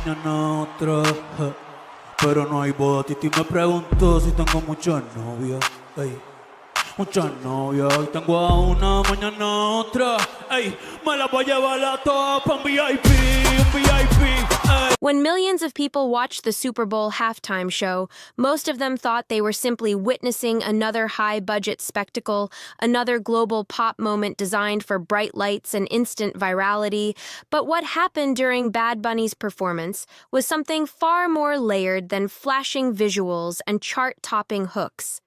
mañana otra. Pero no hay boda. Titi me preguntó si tengo muchas novias. Ey, muchas novias. Hoy tengo a una, mañana otra. Ey, me la voy a llevar a todas pa' un VIP, un VIP. Ey. When millions of people watched the Super Bowl halftime show, most of them thought they were simply witnessing another high-budget spectacle, another global pop moment designed for bright lights and instant virality. But what happened during Bad Bunny's performance was something far more layered than flashing visuals and chart-topping hooks.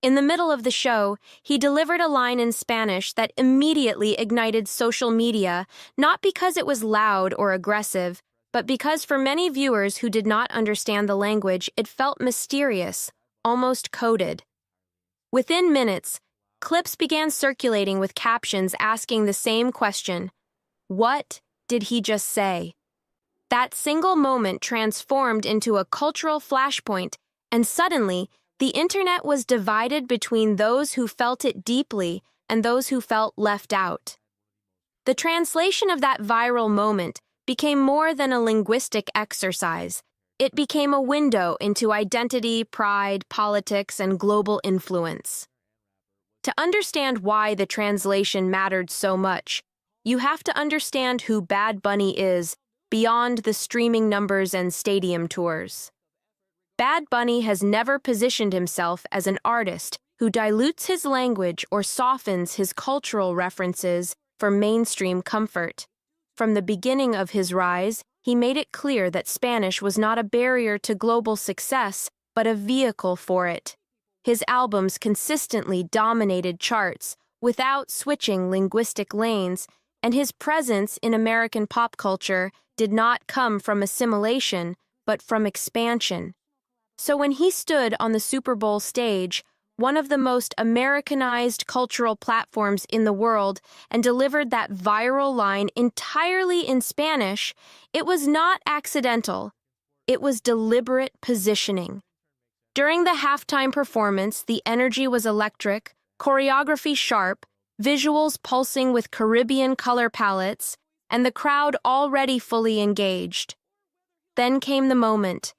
In the middle of the show, he delivered a line in Spanish that immediately ignited social media, not because it was loud or aggressive, but because for many viewers who did not understand the language, it felt mysterious, almost coded. Within minutes, clips began circulating with captions asking the same question: what did he just say? That single moment transformed into a cultural flashpoint, and suddenly, the internet was divided between those who felt it deeply and those who felt left out. The translation of that viral moment became more than a linguistic exercise. It became a window into identity, pride, politics, and global influence. To understand why the translation mattered so much, you have to understand who Bad Bunny is beyond the streaming numbers and stadium tours. Bad Bunny has never positioned himself as an artist who dilutes his language or softens his cultural references for mainstream comfort. From the beginning of his rise, he made it clear that Spanish was not a barrier to global success, but a vehicle for it. His albums consistently dominated charts without switching linguistic lanes, and his presence in American pop culture did not come from assimilation, but from expansion. So when he stood on the Super Bowl stage, one of the most Americanized cultural platforms in the world, and delivered that viral line entirely in Spanish, it was not accidental. It was deliberate positioning. During the halftime performance, the energy was electric, choreography sharp, visuals pulsing with Caribbean color palettes, and the crowd already fully engaged. Then came the moment.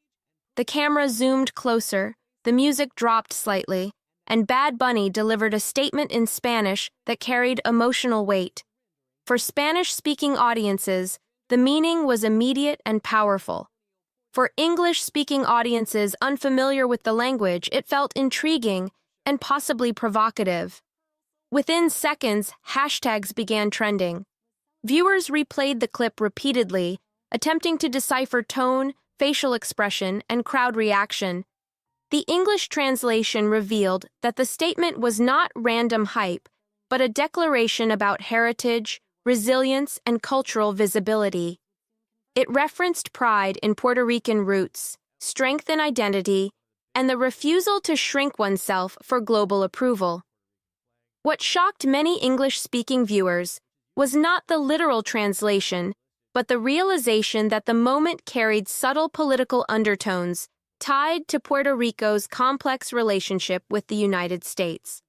The camera zoomed closer, the music dropped slightly, and Bad Bunny delivered a statement in Spanish that carried emotional weight. For Spanish-speaking audiences, the meaning was immediate and powerful. For English-speaking audiences unfamiliar with the language, it felt intriguing and possibly provocative. Within seconds, hashtags began trending. Viewers replayed the clip repeatedly, attempting to decipher tone, facial expression, and crowd reaction. The English translation revealed that the statement was not random hype, but a declaration about heritage, resilience, and cultural visibility. It referenced pride in Puerto Rican roots, strength in identity, and the refusal to shrink oneself for global approval. What shocked many English-speaking viewers was not the literal translation, but the realization that the moment carried subtle political undertones tied to Puerto Rico's complex relationship with the United States.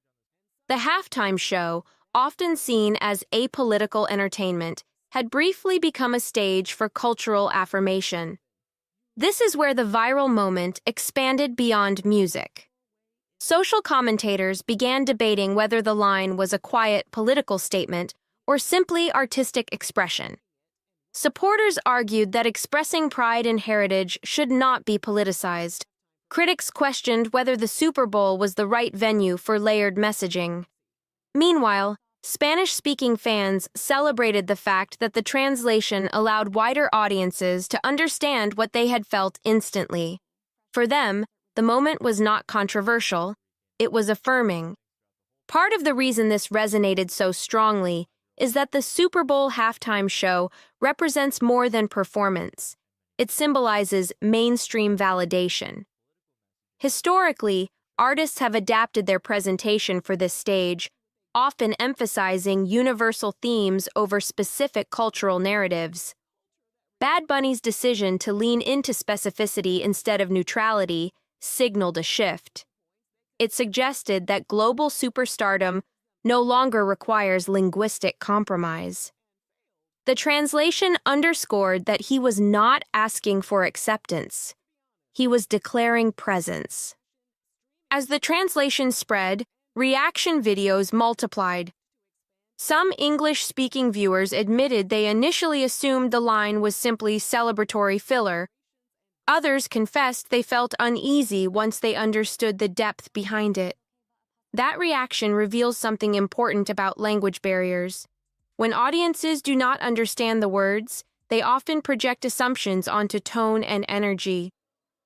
The halftime show, often seen as apolitical entertainment, had briefly become a stage for cultural affirmation. This is where the viral moment expanded beyond music. Social commentators began debating whether the line was a quiet political statement or simply artistic expression. Supporters argued that expressing pride and heritage should not be politicized. Critics questioned whether the Super Bowl was the right venue for layered messaging. Meanwhile, Spanish-speaking fans celebrated the fact that the translation allowed wider audiences to understand what they had felt instantly. For them, the moment was not controversial, it was affirming. Part of the reason this resonated so strongly is that the Super Bowl halftime show represents more than performance. It symbolizes mainstream validation. Historically, artists have adapted their presentation for this stage, often emphasizing universal themes over specific cultural narratives. Bad Bunny's decision to lean into specificity instead of neutrality signaled a shift. It suggested that global superstardom no longer requires linguistic compromise. The translation underscored that he was not asking for acceptance. He was declaring presence. As the translation spread, reaction videos multiplied. Some English-speaking viewers admitted they initially assumed the line was simply celebratory filler. Others confessed they felt uneasy once they understood the depth behind it. That reaction reveals something important about language barriers. When audiences do not understand the words, they often project assumptions onto tone and energy.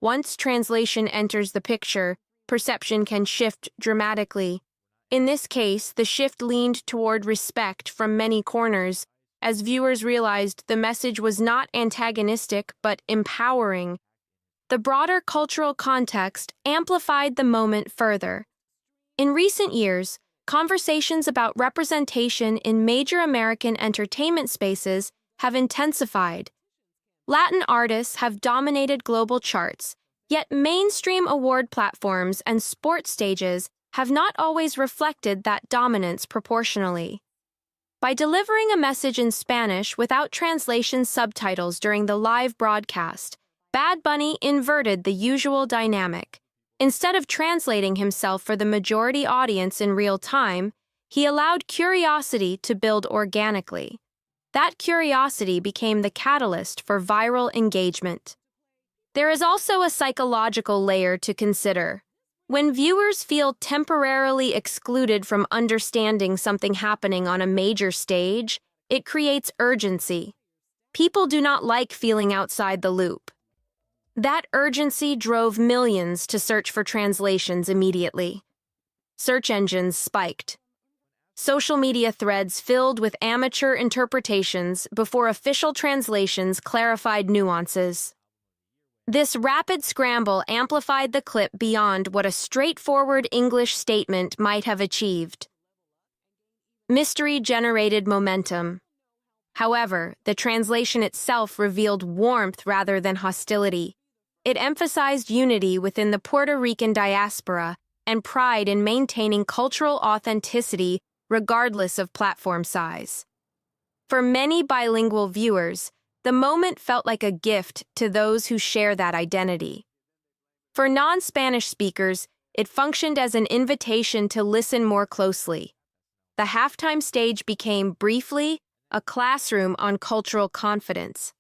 Once translation enters the picture, perception can shift dramatically. In this case, the shift leaned toward respect from many corners, as viewers realized the message was not antagonistic but empowering. The broader cultural context amplified the moment further. In recent years, conversations about representation in major American entertainment spaces have intensified. Latin artists have dominated global charts, yet mainstream award platforms and sports stages have not always reflected that dominance proportionally. By delivering a message in Spanish without translation subtitles during the live broadcast, Bad Bunny inverted the usual dynamic. Instead of translating himself for the majority audience in real time, he allowed curiosity to build organically. That curiosity became the catalyst for viral engagement. There is also a psychological layer to consider. When viewers feel temporarily excluded from understanding something happening on a major stage, it creates urgency. People do not like feeling outside the loop. That urgency drove millions to search for translations immediately. Search engines spiked. Social media threads filled with amateur interpretations before official translations clarified nuances. This rapid scramble amplified the clip beyond what a straightforward English statement might have achieved. Mystery generated momentum. However, the translation itself revealed warmth rather than hostility. It emphasized unity within the Puerto Rican diaspora and pride in maintaining cultural authenticity regardless of platform size. For many bilingual viewers, the moment felt like a gift to those who share that identity. For non-Spanish speakers, it functioned as an invitation to listen more closely. The halftime stage became, briefly, a classroom on cultural confidence.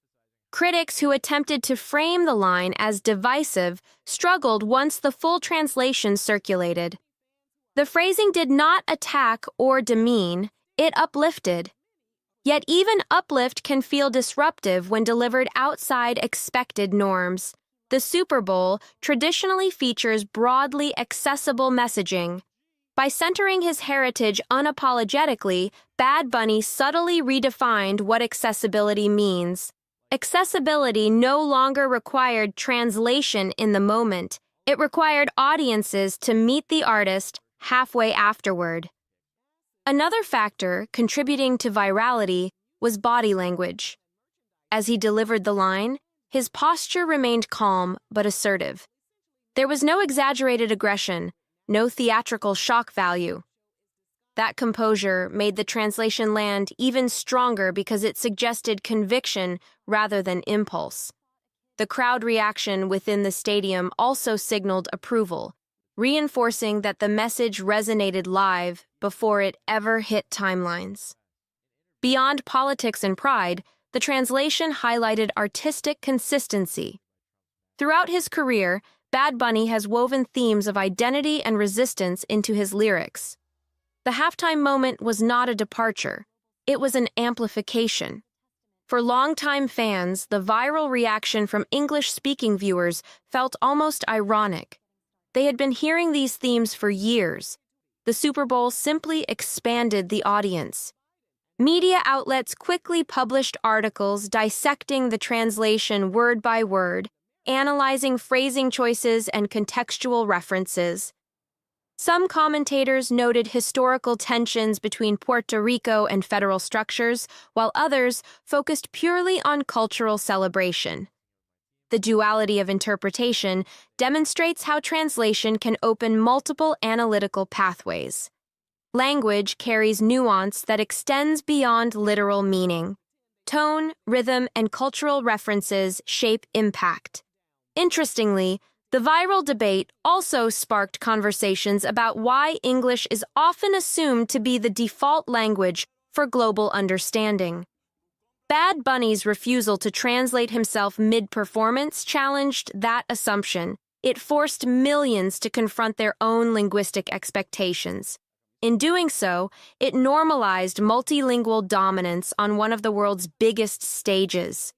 Critics who attempted to frame the line as divisive struggled once the full translation circulated. The phrasing did not attack or demean, it uplifted. Yet even uplift can feel disruptive when delivered outside expected norms. The Super Bowl traditionally features broadly accessible messaging. By centering his heritage unapologetically, Bad Bunny subtly redefined what accessibility means. Accessibility no longer required translation in the moment. It required audiences to meet the artist halfway afterward. Another factor contributing to virality was body language. As he delivered the line, his posture remained calm but assertive. There was no exaggerated aggression, no theatrical shock value. That composure made the translation land even stronger because it suggested conviction rather than impulse. The crowd reaction within the stadium also signaled approval, reinforcing that the message resonated live before it ever hit timelines. Beyond politics and pride, the translation highlighted artistic consistency. Throughout his career, Bad Bunny has woven themes of identity and resistance into his lyrics. The halftime moment was not a departure, it was an amplification. For longtime fans, the viral reaction from English-speaking viewers felt almost ironic. They had been hearing these themes for years. The Super Bowl simply expanded the audience. Media outlets quickly published articles dissecting the translation word by word, analyzing phrasing choices and contextual references. Some commentators noted historical tensions between Puerto Rico and federal structures, while others focused purely on cultural celebration. The duality of interpretation demonstrates how translation can open multiple analytical pathways. Language carries nuance that extends beyond literal meaning. Tone, rhythm, and cultural references shape impact. Interestingly, the viral debate also sparked conversations about why English is often assumed to be the default language for global understanding. Bad Bunny's refusal to translate himself mid-performance challenged that assumption. It forced millions to confront their own linguistic expectations. In doing so, it normalized multilingual dominance on one of the world's biggest stages.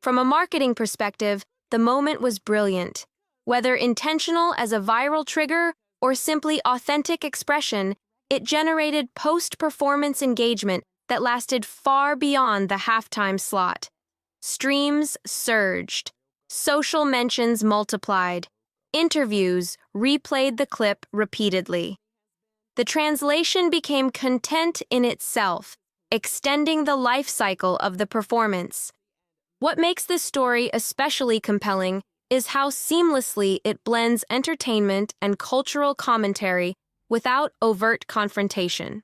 From a marketing perspective, the moment was brilliant. Whether intentional as a viral trigger or simply authentic expression, it generated post-performance engagement that lasted far beyond the halftime slot. Streams surged. Social mentions multiplied. Interviews replayed the clip repeatedly. The translation became content in itself, extending the life cycle of the performance. What makes this story especially compelling is how seamlessly it blends entertainment and cultural commentary without overt confrontation.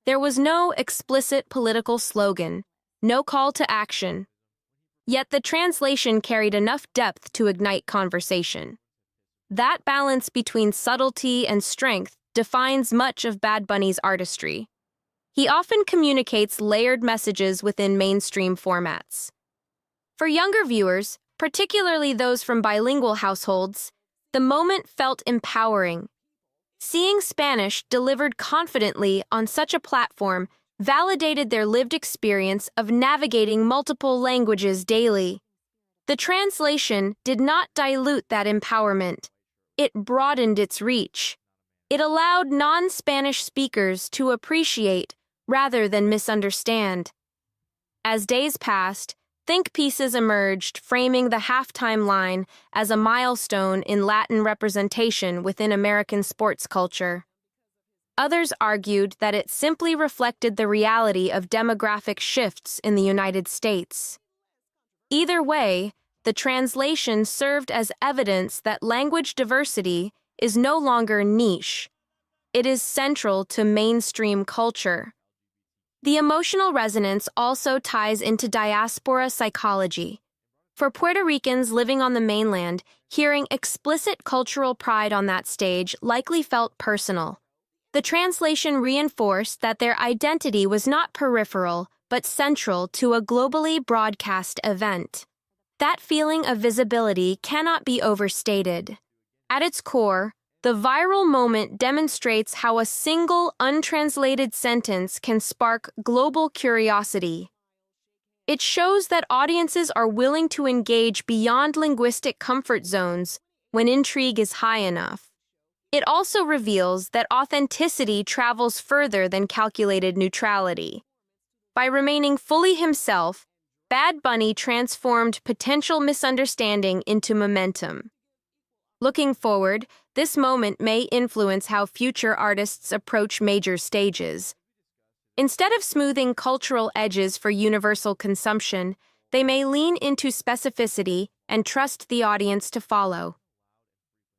There was no explicit political slogan, no call to action. Yet the translation carried enough depth to ignite conversation. That balance between subtlety and strength defines much of Bad Bunny's artistry. He often communicates layered messages within mainstream formats. For younger viewers, particularly those from bilingual households, the moment felt empowering. Seeing Spanish delivered confidently on such a platform validated their lived experience of navigating multiple languages daily. The translation did not dilute that empowerment. It broadened its reach. It allowed non-Spanish speakers to appreciate rather than misunderstand. As days passed, think pieces emerged framing the halftime line as a milestone in Latin representation within American sports culture. Others argued that it simply reflected the reality of demographic shifts in the United States. Either way, the translation served as evidence that language diversity is no longer niche. It is central to mainstream culture. The emotional resonance also ties into diaspora psychology. For Puerto Ricans living on the mainland, hearing explicit cultural pride on that stage likely felt personal. The translation reinforced that their identity was not peripheral, but central to a globally broadcast event. That feeling of visibility cannot be overstated. At its core, the viral moment demonstrates how a single untranslated sentence can spark global curiosity. It shows that audiences are willing to engage beyond linguistic comfort zones when intrigue is high enough. It also reveals that authenticity travels further than calculated neutrality. By remaining fully himself, Bad Bunny transformed potential misunderstanding into momentum. Looking forward, this moment may influence how future artists approach major stages. Instead of smoothing cultural edges for universal consumption, they may lean into specificity and trust the audience to follow.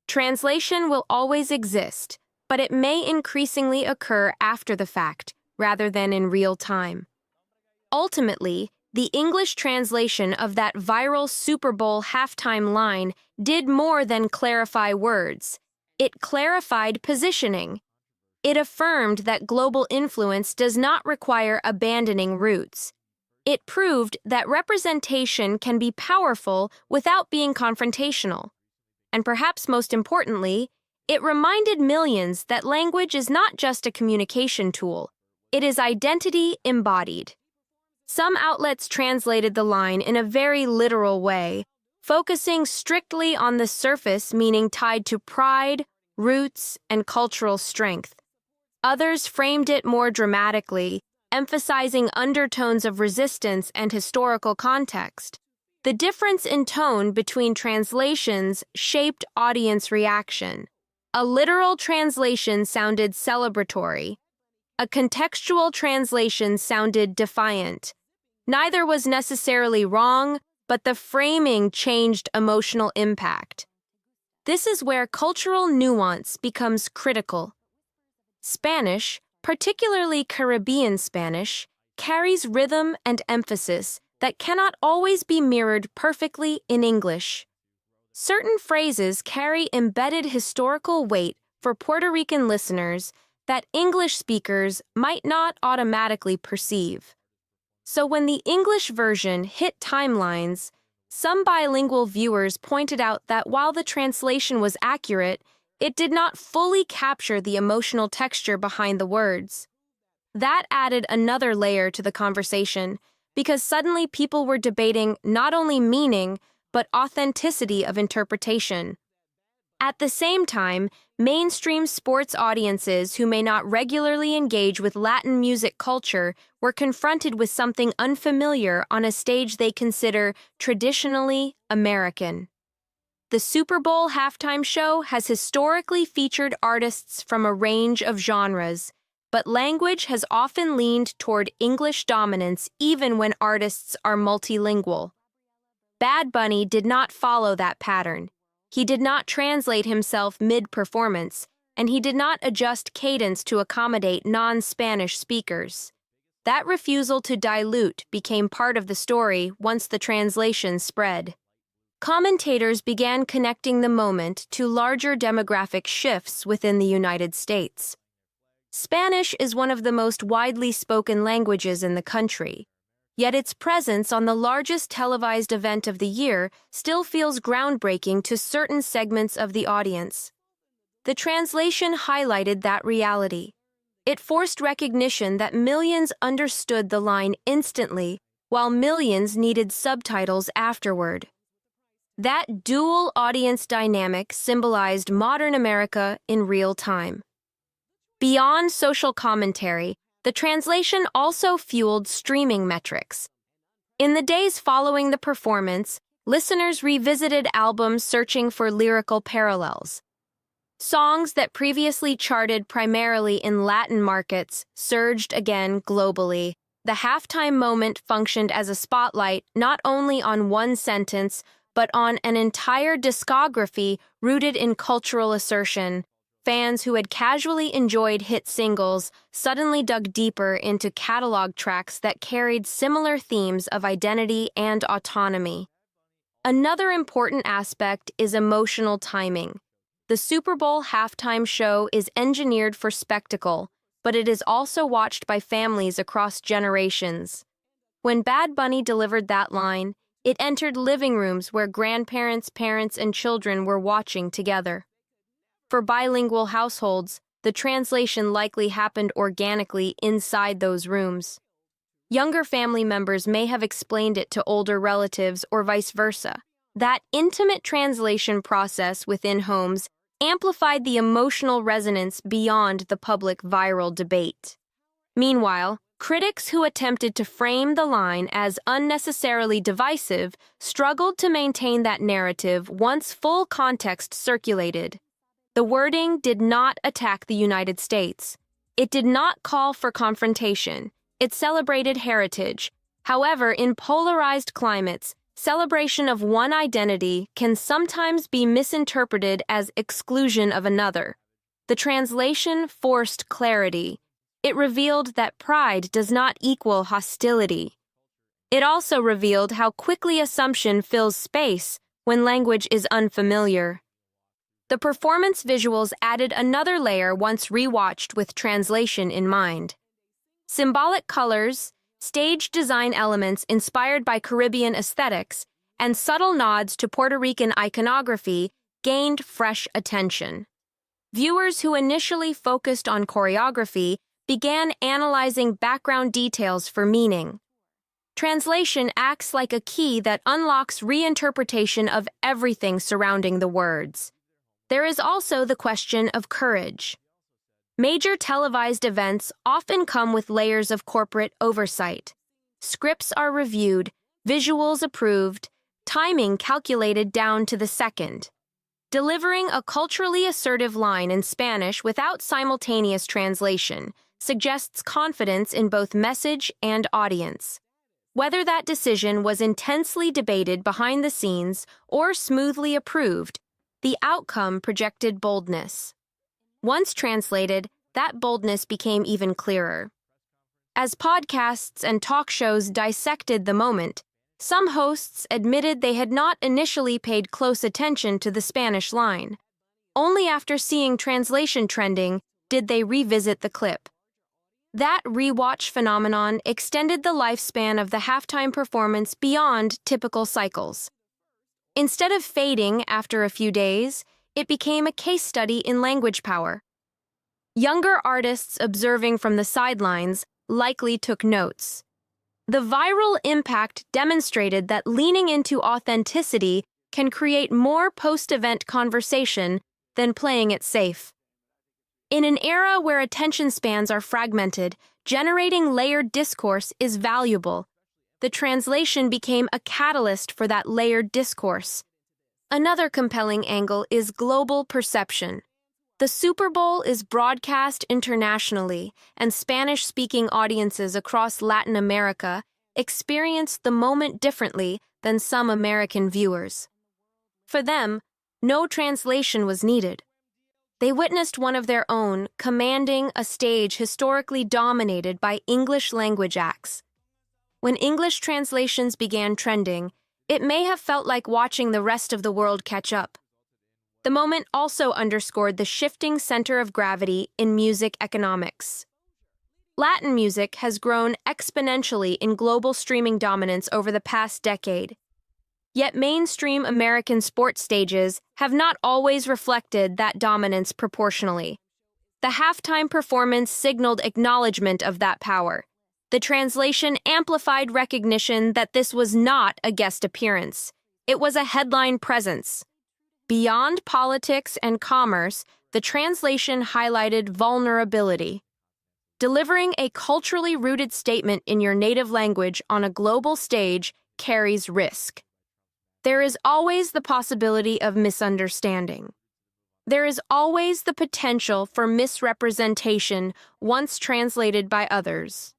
Translation will always exist, but it may increasingly occur after the fact, rather than in real time. Ultimately, the English translation of that viral Super Bowl halftime line did more than clarify words. It clarified positioning. It affirmed that global influence does not require abandoning roots. It proved that representation can be powerful without being confrontational. And perhaps most importantly, it reminded millions that language is not just a communication tool. It is identity embodied. Some outlets translated the line in a very literal way, focusing strictly on the surface meaning tied to pride, roots, and cultural strength. Others framed it more dramatically, emphasizing undertones of resistance and historical context. The difference in tone between translations shaped audience reaction. A literal translation sounded celebratory. A contextual translation sounded defiant. Neither was necessarily wrong, but the framing changed emotional impact. This is where cultural nuance becomes critical. Spanish, particularly Caribbean Spanish, carries rhythm and emphasis that cannot always be mirrored perfectly in English. Certain phrases carry embedded historical weight for Puerto Rican listeners that English speakers might not automatically perceive. So when the English version hit timelines, some bilingual viewers pointed out that while the translation was accurate, it did not fully capture the emotional texture behind the words. That added another layer to the conversation, because suddenly people were debating not only meaning, but authenticity of interpretation. At the same time, mainstream sports audiences who may not regularly engage with Latin music culture were confronted with something unfamiliar on a stage they consider traditionally American. The Super Bowl halftime show has historically featured artists from a range of genres, but language has often leaned toward English dominance even when artists are multilingual. Bad Bunny did not follow that pattern. He did not translate himself mid-performance, and he did not adjust cadence to accommodate non-Spanish speakers. That refusal to dilute became part of the story once the translation spread. Commentators began connecting the moment to larger demographic shifts within the United States. Spanish is one of the most widely spoken languages in the country, yet its presence on the largest televised event of the year still feels groundbreaking to certain segments of the audience. The translation highlighted that reality. It forced recognition that millions understood the line instantly, while millions needed subtitles afterward. That dual audience dynamic symbolized modern America in real time. Beyond social commentary, the translation also fueled streaming metrics. In the days following the performance, listeners revisited albums searching for lyrical parallels. Songs that previously charted primarily in Latin markets surged again globally. The halftime moment functioned as a spotlight not only on one sentence, but on an entire discography rooted in cultural assertion. Fans who had casually enjoyed hit singles suddenly dug deeper into catalog tracks that carried similar themes of identity and autonomy. Another important aspect is emotional timing. The Super Bowl halftime show is engineered for spectacle, but it is also watched by families across generations. When Bad Bunny delivered that line, it entered living rooms where grandparents, parents, and children were watching together. For bilingual households, the translation likely happened organically inside those rooms. Younger family members may have explained it to older relatives or vice versa. That intimate translation process within homes amplified the emotional resonance beyond the public viral debate. Meanwhile, critics who attempted to frame the line as unnecessarily divisive struggled to maintain that narrative once full context circulated. The wording did not attack the United States. It did not call for confrontation. It celebrated heritage. However, in polarized climates, celebration of one identity can sometimes be misinterpreted as exclusion of another. The translation forced clarity. It revealed that pride does not equal hostility. It also revealed how quickly assumption fills space when language is unfamiliar. The performance visuals added another layer once rewatched with translation in mind. Symbolic colors, stage design elements inspired by Caribbean aesthetics, and subtle nods to Puerto Rican iconography gained fresh attention. Viewers who initially focused on choreography began analyzing background details for meaning. Translation acts like a key that unlocks reinterpretation of everything surrounding the words. There is also the question of courage. Major televised events often come with layers of corporate oversight. Scripts are reviewed, visuals approved, timing calculated down to the second. Delivering a culturally assertive line in Spanish without simultaneous translation suggests confidence in both message and audience. Whether that decision was intensely debated behind the scenes or smoothly approved, the outcome projected boldness. Once translated, that boldness became even clearer. As podcasts and talk shows dissected the moment, some hosts admitted they had not initially paid close attention to the Spanish line. Only after seeing translation trending did they revisit the clip. That rewatch phenomenon extended the lifespan of the halftime performance beyond typical cycles. Instead of fading after a few days, it became a case study in language power. Younger artists observing from the sidelines likely took notes. The viral impact demonstrated that leaning into authenticity can create more post-event conversation than playing it safe. In an era where attention spans are fragmented, generating layered discourse is valuable. The translation became a catalyst for that layered discourse. Another compelling angle is global perception. The Super Bowl is broadcast internationally, and Spanish-speaking audiences across Latin America experience the moment differently than some American viewers. For them, no translation was needed. They witnessed one of their own, commanding a stage historically dominated by English-language acts. When English translations began trending, it may have felt like watching the rest of the world catch up. The moment also underscored the shifting center of gravity in music economics. Latin music has grown exponentially in global streaming dominance over the past decade. Yet mainstream American sports stages have not always reflected that dominance proportionally. The halftime performance signaled acknowledgement of that power. The translation amplified recognition that this was not a guest appearance. It was a headline presence. Beyond politics and commerce, the translation highlighted vulnerability. Delivering a culturally rooted statement in your native language on a global stage carries risk. There is always the possibility of misunderstanding. There is always the potential for misrepresentation once translated by others.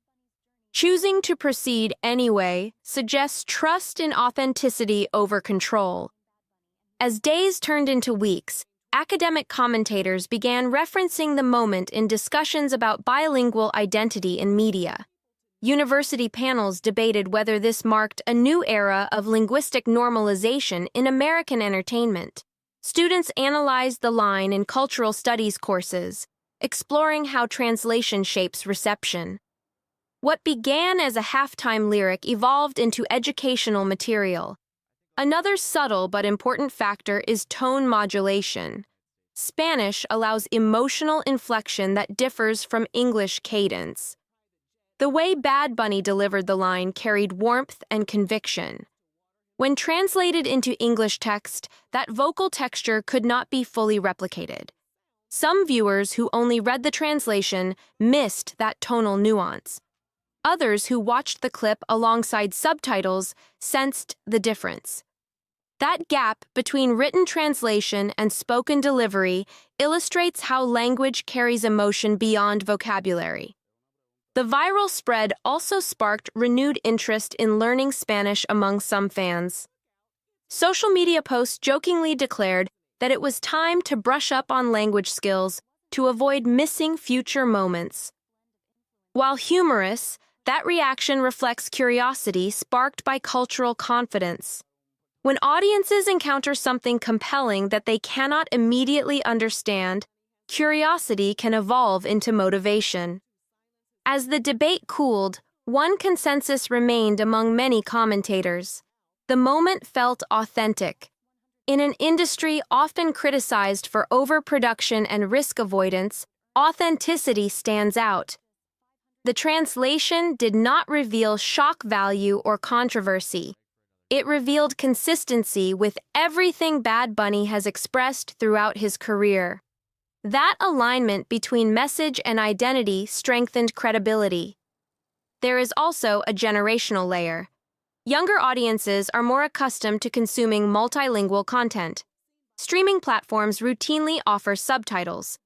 Choosing to proceed anyway suggests trust in authenticity over control. As days turned into weeks, academic commentators began referencing the moment in discussions about bilingual identity in media. University panels debated whether this marked a new era of linguistic normalization in American entertainment. Students analyzed the line in cultural studies courses, exploring how translation shapes reception. What began as a halftime lyric evolved into educational material. Another subtle but important factor is tone modulation. Spanish allows emotional inflection that differs from English cadence. The way Bad Bunny delivered the line carried warmth and conviction. When translated into English text, that vocal texture could not be fully replicated. Some viewers who only read the translation missed that tonal nuance. Others who watched the clip alongside subtitles sensed the difference. That gap between written translation and spoken delivery illustrates how language carries emotion beyond vocabulary. The viral spread also sparked renewed interest in learning Spanish among some fans. Social media posts jokingly declared that it was time to brush up on language skills to avoid missing future moments. While humorous, that reaction reflects curiosity sparked by cultural confidence. When audiences encounter something compelling that they cannot immediately understand, curiosity can evolve into motivation. As the debate cooled, one consensus remained among many commentators. The moment felt authentic. In an industry often criticized for overproduction and risk avoidance, authenticity stands out. The translation did not reveal shock value or controversy. It revealed consistency with everything Bad Bunny has expressed throughout his career. That alignment between message and identity strengthened credibility. There is also a generational layer. Younger audiences are more accustomed to consuming multilingual content. Streaming platforms routinely offer subtitles.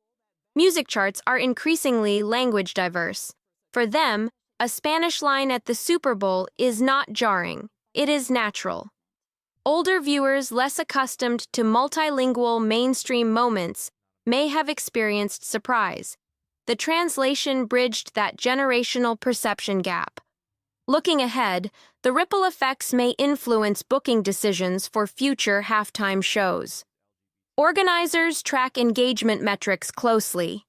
Music charts are increasingly language diverse. For them, a Spanish line at the Super Bowl is not jarring. It is natural. Older viewers less accustomed to multilingual mainstream moments may have experienced surprise. the translation bridged that generational perception gap. Looking ahead, the ripple effects may influence booking decisions for future halftime shows. Organizers track engagement metrics closely.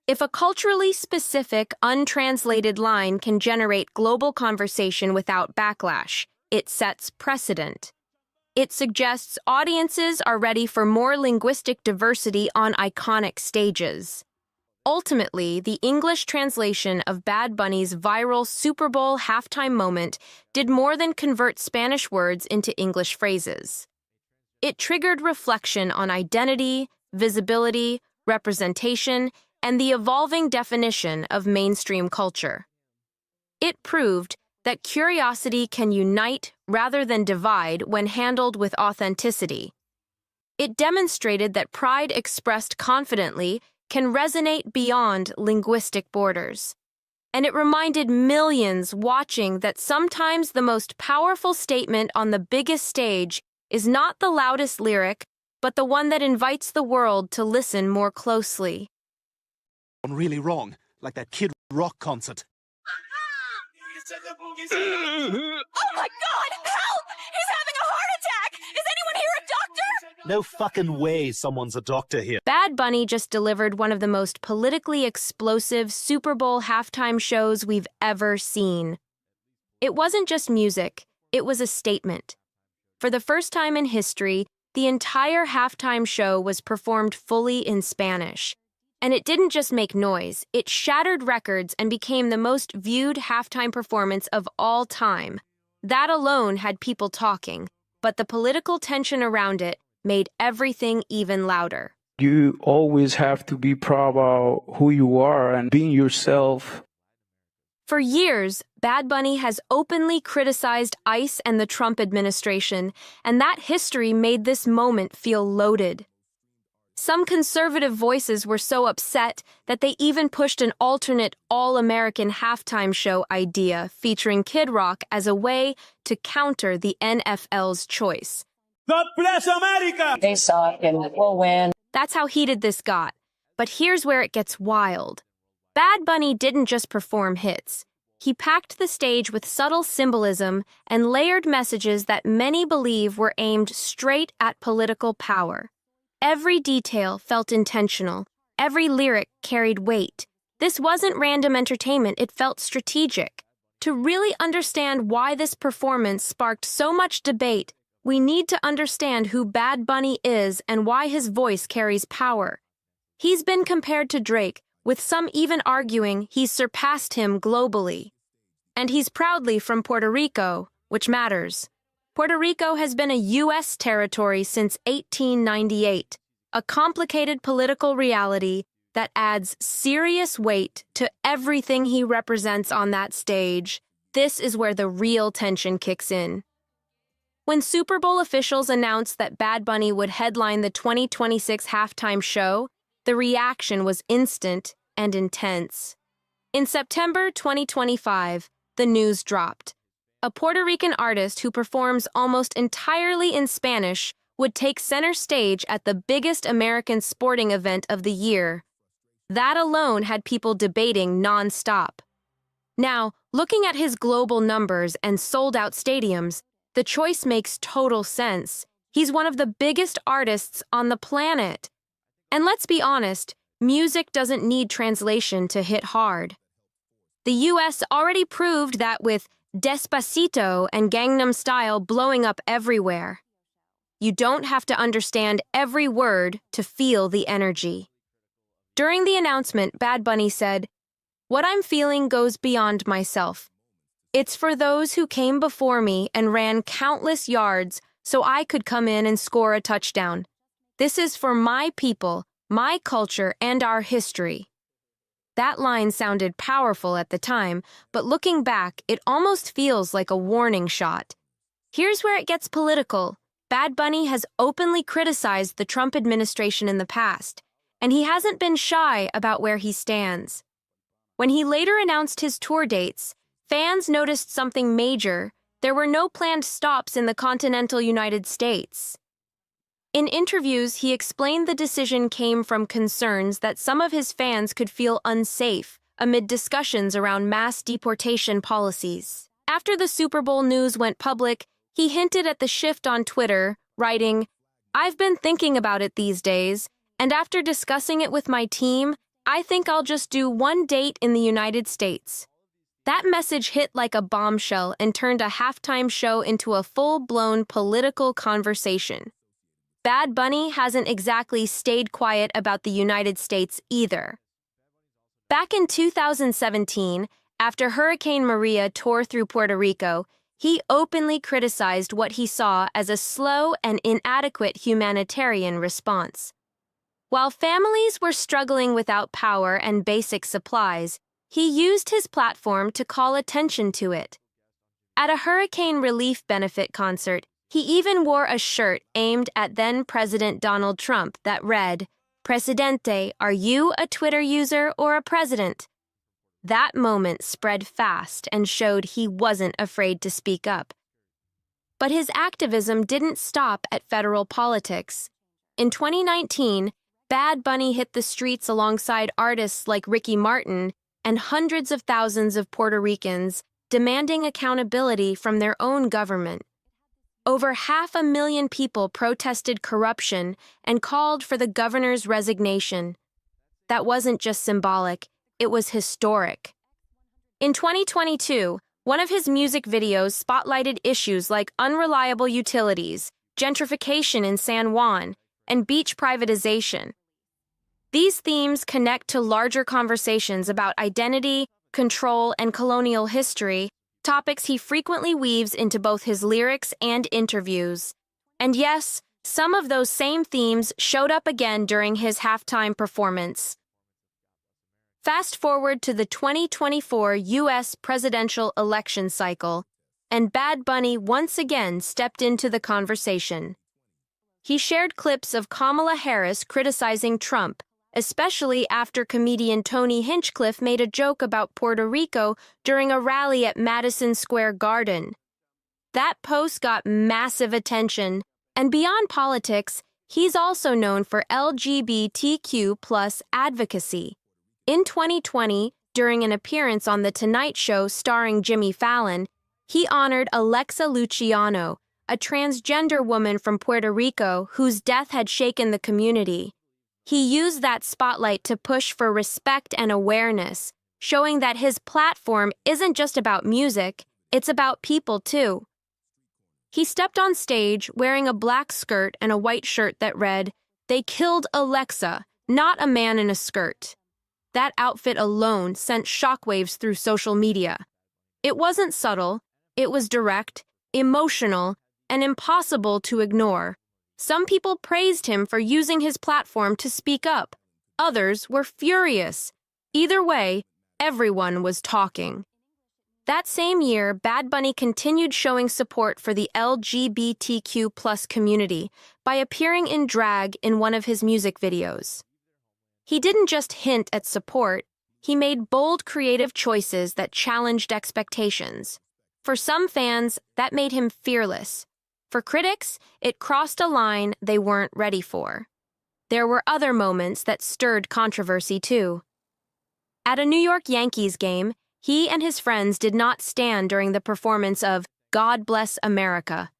If a culturally specific, untranslated line can generate global conversation without backlash, it sets precedent. It suggests audiences are ready for more linguistic diversity on iconic stages. Ultimately, the English translation of Bad Bunny's viral Super Bowl halftime moment did more than convert Spanish words into English phrases. It triggered reflection on identity, visibility, representation, and the evolving definition of mainstream culture. It proved that curiosity can unite rather than divide when handled with authenticity. It demonstrated that pride expressed confidently can resonate beyond linguistic borders. And it reminded millions watching that sometimes the most powerful statement on the biggest stage is not the loudest lyric, but the one that invites the world to listen more closely. Really wrong, like that Kid Rock concert. Oh my God! Help! He's having a heart attack! Is anyone here a doctor? No fucking way someone's a doctor here. Bad Bunny just delivered one of the most politically explosive Super Bowl halftime shows we've ever seen. It wasn't just music, it was a statement. For the first time in history, the entire halftime show was performed fully in Spanish. And it didn't just make noise, it shattered records and became the most viewed halftime performance of all time. That alone had people talking, but the political tension around it made everything even louder. You always have to be proud about who you are and being yourself. For years, Bad Bunny has openly criticized ICE and the Trump administration, and that history made this moment feel loaded. Some conservative voices were so upset that they even pushed an alternate all-American halftime show idea featuring Kid Rock as a way to counter the NFL's choice. God bless America! They suck and we'll win. That's how heated this got. But here's where it gets wild. Bad Bunny didn't just perform hits. He packed the stage with subtle symbolism and layered messages that many believe were aimed straight at political power. Every detail felt intentional. Every lyric carried weight. This wasn't random entertainment, it felt strategic. To really understand why this performance sparked so much debate, we need to understand who Bad Bunny is and why his voice carries power. He's been compared to Drake, with some even arguing he's surpassed him globally. And he's proudly from Puerto Rico, which matters. Puerto Rico has been a U.S. territory since 1898, a complicated political reality that adds serious weight to everything he represents on that stage. This is where the real tension kicks in. When Super Bowl officials announced that Bad Bunny would headline the 2026 halftime show, the reaction was instant and intense. In September 2025, the news dropped. A Puerto Rican artist who performs almost entirely in Spanish would take center stage at the biggest American sporting event of the year. That alone had people debating nonstop. Now, looking at his global numbers and sold-out stadiums, the choice makes total sense. He's one of the biggest artists on the planet. And let's be honest, music doesn't need translation to hit hard. The US already proved that with Despacito and Gangnam Style blowing up everywhere. You don't have to understand every word to feel the energy. During the announcement, Bad Bunny said, "What I'm feeling goes beyond myself. It's for those who came before me and ran countless yards so I could come in and score a touchdown. This is for my people, my culture, and our history." That line sounded powerful at the time, but looking back, it almost feels like a warning shot. Here's where it gets political. Bad Bunny has openly criticized the Trump administration in the past, and he hasn't been shy about where he stands. When he later announced his tour dates, fans noticed something major. There were no planned stops in the continental United States. In interviews, he explained the decision came from concerns that some of his fans could feel unsafe amid discussions around mass deportation policies. After the Super Bowl news went public, he hinted at the shift on Twitter, writing, "I've been thinking about it these days, and after discussing it with my team, I think I'll just do one date in the United States." That message hit like a bombshell and turned a halftime show into a full-blown political conversation. Bad Bunny hasn't exactly stayed quiet about the United States either. Back in 2017, after Hurricane Maria tore through Puerto Rico, he openly criticized what he saw as a slow and inadequate humanitarian response. While families were struggling without power and basic supplies, he used his platform to call attention to it. At a hurricane relief benefit concert, he even wore a shirt aimed at then-President Donald Trump that read, "Presidente, are you a Twitter user or a president?" That moment spread fast and showed he wasn't afraid to speak up. But his activism didn't stop at federal politics. In 2019, Bad Bunny hit the streets alongside artists like Ricky Martin and hundreds of thousands of Puerto Ricans, demanding accountability from their own government. Over 500,000 people protested corruption and called for the governor's resignation. That wasn't just symbolic, it was historic. In 2022, one of his music videos spotlighted issues like unreliable utilities, gentrification in San Juan, and beach privatization. These themes connect to larger conversations about identity, control, and colonial history, topics he frequently weaves into both his lyrics and interviews. And yes, some of those same themes showed up again during his halftime performance. Fast forward to the 2024 U.S. presidential election cycle, and Bad Bunny once again stepped into the conversation. He shared clips of Kamala Harris criticizing Trump, especially after comedian Tony Hinchcliffe made a joke about Puerto Rico during a rally at Madison Square Garden. That post got massive attention, and beyond politics, he's also known for LGBTQ+ advocacy. In 2020, during an appearance on The Tonight Show starring Jimmy Fallon, he honored Alexa Luciano, a transgender woman from Puerto Rico whose death had shaken the community. He used that spotlight to push for respect and awareness, showing that his platform isn't just about music, it's about people too. He stepped on stage wearing a black skirt and a white shirt that read, "They killed Alexa, not a man in a skirt." That outfit alone sent shockwaves through social media. It wasn't subtle, it was direct, emotional, and impossible to ignore. Some people praised him for using his platform to speak up. Others were furious. Either way, everyone was talking. That same year, Bad Bunny continued showing support for the LGBTQ+ community by appearing in drag in one of his music videos. He didn't just hint at support, he made bold creative choices that challenged expectations. For some fans, that made him fearless. For critics, it crossed a line they weren't ready for. There were other moments that stirred controversy too. At a New York Yankees game, he and his friends did not stand during the performance of "God Bless America."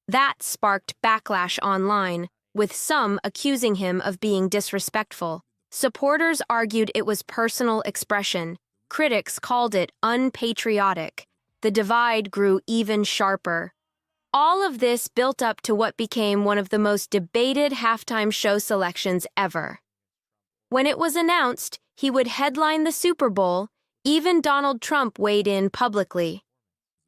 That sparked backlash online, with some accusing him of being disrespectful. Supporters argued it was personal expression. Critics called it unpatriotic. The divide grew even sharper. All of this built up to what became one of the most debated halftime show selections ever. When it was announced he would headline the Super Bowl, even Donald Trump weighed in publicly.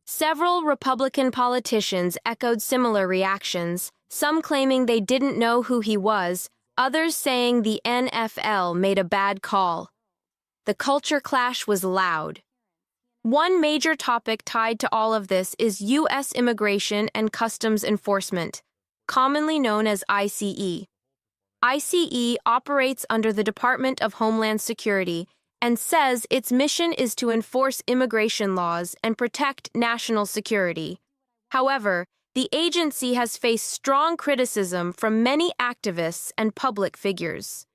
Several Republican politicians echoed similar reactions, some claiming they didn't know who he was, others saying the NFL made a bad call. The culture clash was loud. One major topic tied to all of this is U.S. Immigration and Customs Enforcement, commonly known as ICE. ICE operates under the Department of Homeland Security and says its mission is to enforce immigration laws and protect national security. However, the agency has faced strong criticism from many activists and public figures.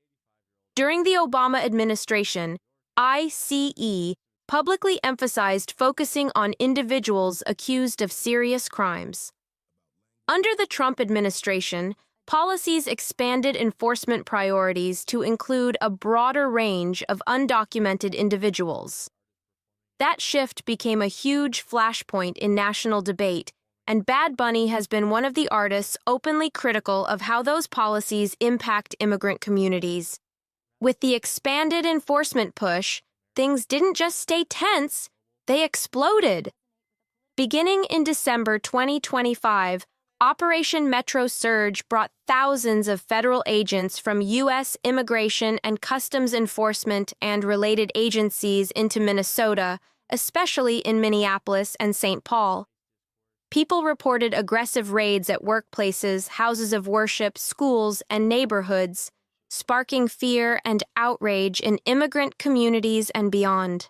During the Obama administration, ICE publicly emphasized focusing on individuals accused of serious crimes. Under the Trump administration, policies expanded enforcement priorities to include a broader range of undocumented individuals. That shift became a huge flashpoint in national debate, and Bad Bunny has been one of the artists openly critical of how those policies impact immigrant communities. With the expanded enforcement push, things didn't just stay tense, they exploded. Beginning in December 2025, Operation Metro Surge brought thousands of federal agents from U.S. Immigration and Customs Enforcement and related agencies into Minnesota, especially in Minneapolis and St. Paul. People reported aggressive raids at workplaces, houses of worship, schools, and neighborhoods, sparking fear and outrage in immigrant communities and beyond.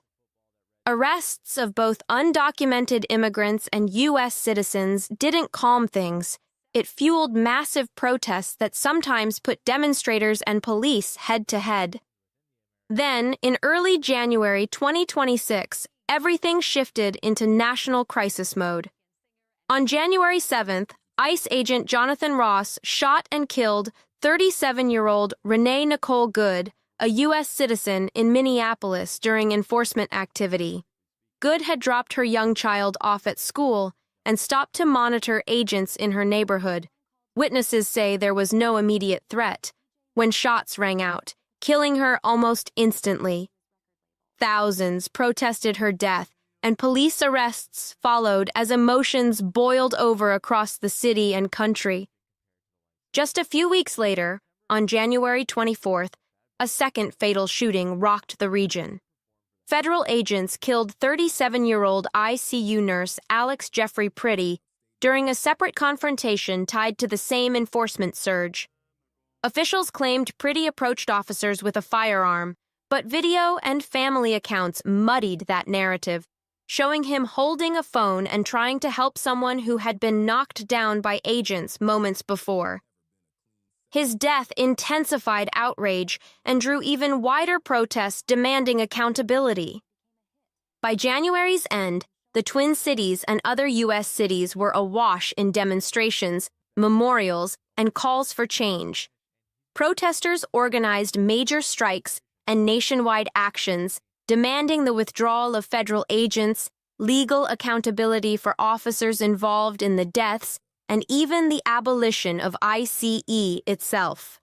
Arrests of both undocumented immigrants and U.S. citizens didn't calm things. It fueled massive protests that sometimes put demonstrators and police head-to-head. Then, in early January 2026, everything shifted into national crisis mode. On January 7th, ICE agent Jonathan Ross shot and killed 37-year-old Renee Nicole Good, a U.S. citizen in Minneapolis during enforcement activity. Good had dropped her young child off at school and stopped to monitor agents in her neighborhood. Witnesses say there was no immediate threat when shots rang out, killing her almost instantly. Thousands protested her death, and police arrests followed as emotions boiled over across the city and country. Just a few weeks later, on January 24th, a second fatal shooting rocked the region. Federal agents killed 37-year-old ICU nurse Alex Jeffrey Pretty during a separate confrontation tied to the same enforcement surge. Officials claimed Pretty approached officers with a firearm, but video and family accounts muddied that narrative, showing him holding a phone and trying to help someone who had been knocked down by agents moments before. His death intensified outrage and drew even wider protests demanding accountability. By January's end, the Twin Cities and other U.S. cities were awash in demonstrations, memorials, and calls for change. Protesters organized major strikes and nationwide actions, demanding the withdrawal of federal agents, legal accountability for officers involved in the deaths, and even the abolition of ICE itself.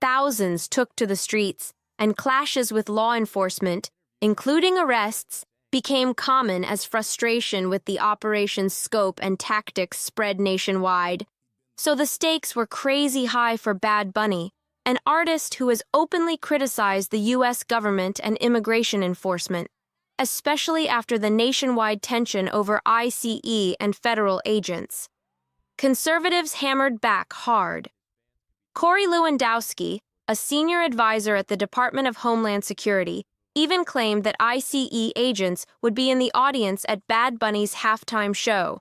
Thousands took to the streets, and clashes with law enforcement, including arrests, became common as frustration with the operation's scope and tactics spread nationwide. So the stakes were crazy high for Bad Bunny, an artist who has openly criticized the U.S. government and immigration enforcement, especially after the nationwide tension over ICE and federal agents. Conservatives hammered back hard. Corey Lewandowski, a senior advisor at the Department of Homeland Security, even claimed that ICE agents would be in the audience at Bad Bunny's halftime show.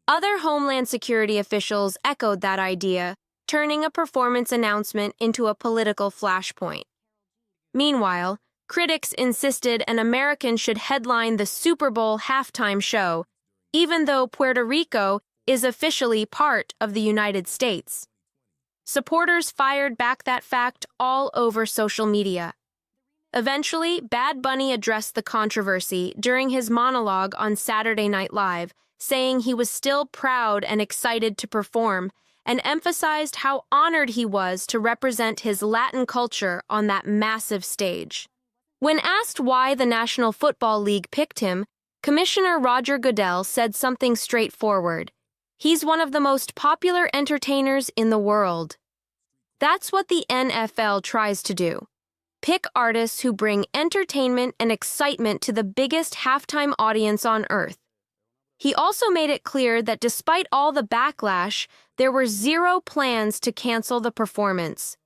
Other Homeland Security officials echoed that idea, turning a performance announcement into a political flashpoint. Meanwhile, critics insisted an American should headline the Super Bowl halftime show, even though Puerto Rico is officially part of the United States. Supporters fired back that fact all over social media. Eventually, Bad Bunny addressed the controversy during his monologue on Saturday Night Live, saying he was still proud and excited to perform, and emphasized how honored he was to represent his Latin culture on that massive stage. When asked why the National Football League picked him, Commissioner Roger Goodell said something straightforward. He's one of the most popular entertainers in the world. That's what the NFL tries to do. Pick artists who bring entertainment and excitement to the biggest halftime audience on earth. He also made it clear that despite all the backlash, there were zero plans to cancel the performance.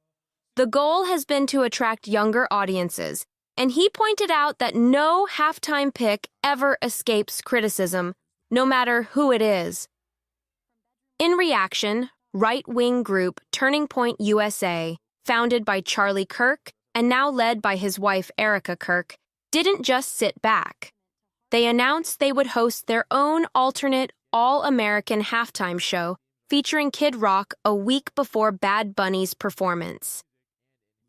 The goal has been to attract younger audiences, and he pointed out that no halftime pick ever escapes criticism, no matter who it is. In reaction, right-wing group Turning Point USA, founded by Charlie Kirk and now led by his wife Erica Kirk, didn't just sit back. They announced they would host their own alternate all-American halftime show featuring Kid Rock a week before Bad Bunny's performance.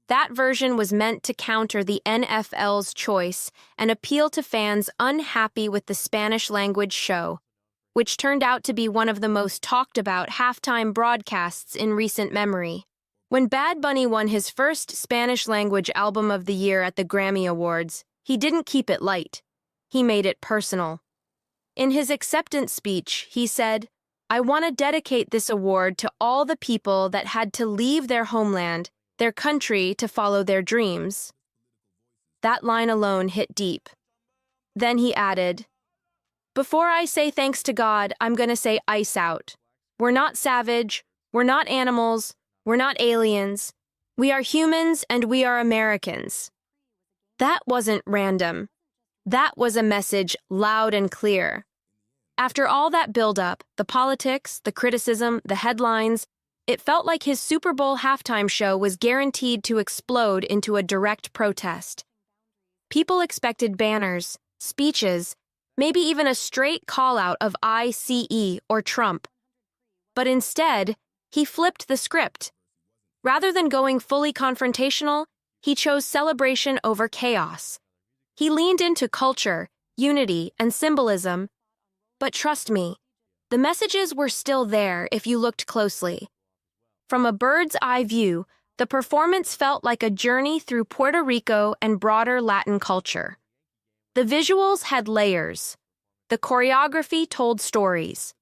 That version was meant to counter the NFL's choice and appeal to fans unhappy with the Spanish-language show, which turned out to be one of the most talked-about halftime broadcasts in recent memory. When Bad Bunny won his first Spanish-language Album of the Year at the Grammy Awards, he didn't keep it light. He made it personal. In his acceptance speech, he said, "I want to dedicate this award to all the people that had to leave their homeland, their country, to follow their dreams." That line alone hit deep. Then he added, "Before I say thanks to God, I'm going to say ice out. We're not savage, we're not animals, we're not aliens. We are humans and we are Americans." That wasn't random. That was a message loud and clear. After all that build-up, the politics, the criticism, the headlines, it felt like his Super Bowl halftime show was guaranteed to explode into a direct protest. People expected banners, speeches, maybe even a straight call-out of ICE or Trump. But instead, he flipped the script. Rather than going fully confrontational, he chose celebration over chaos. He leaned into culture, unity, and symbolism. But trust me, the messages were still there if you looked closely. From a bird's-eye view, the performance felt like a journey through Puerto Rico and broader Latin culture. The visuals had layers. The choreography told stories.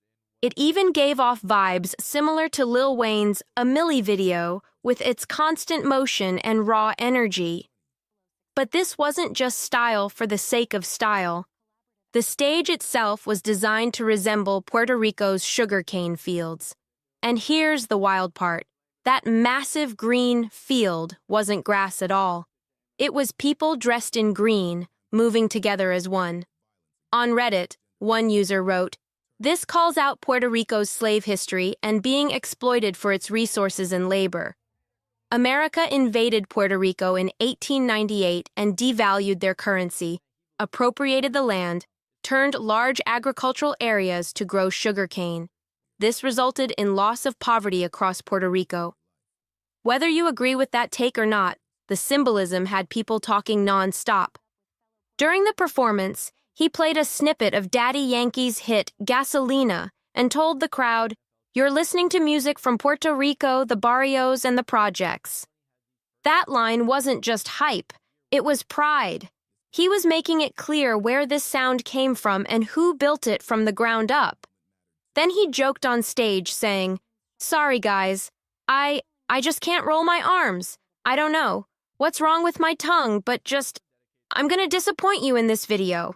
It even gave off vibes similar to Lil Wayne's A Milli video with its constant motion and raw energy. But this wasn't just style for the sake of style. The stage itself was designed to resemble Puerto Rico's sugarcane fields. And here's the wild part. That massive green field wasn't grass at all. It was people dressed in green, moving together as one. On Reddit, one user wrote, "This calls out Puerto Rico's slave history and being exploited for its resources and labor. America invaded Puerto Rico in 1898 and devalued their currency, appropriated the land, turned large agricultural areas to grow sugarcane. This resulted in loss of poverty across Puerto Rico." Whether you agree with that take or not, the symbolism had people talking non-stop. During the performance, he played a snippet of Daddy Yankee's hit Gasolina and told the crowd, "You're listening to music from Puerto Rico, the barrios, and the projects." That line wasn't just hype, it was pride. He was making it clear where this sound came from and who built it from the ground up. Then he joked on stage saying, "Sorry guys, I just can't roll my arms. I don't know what's wrong with my tongue, but I'm gonna disappoint you in this video."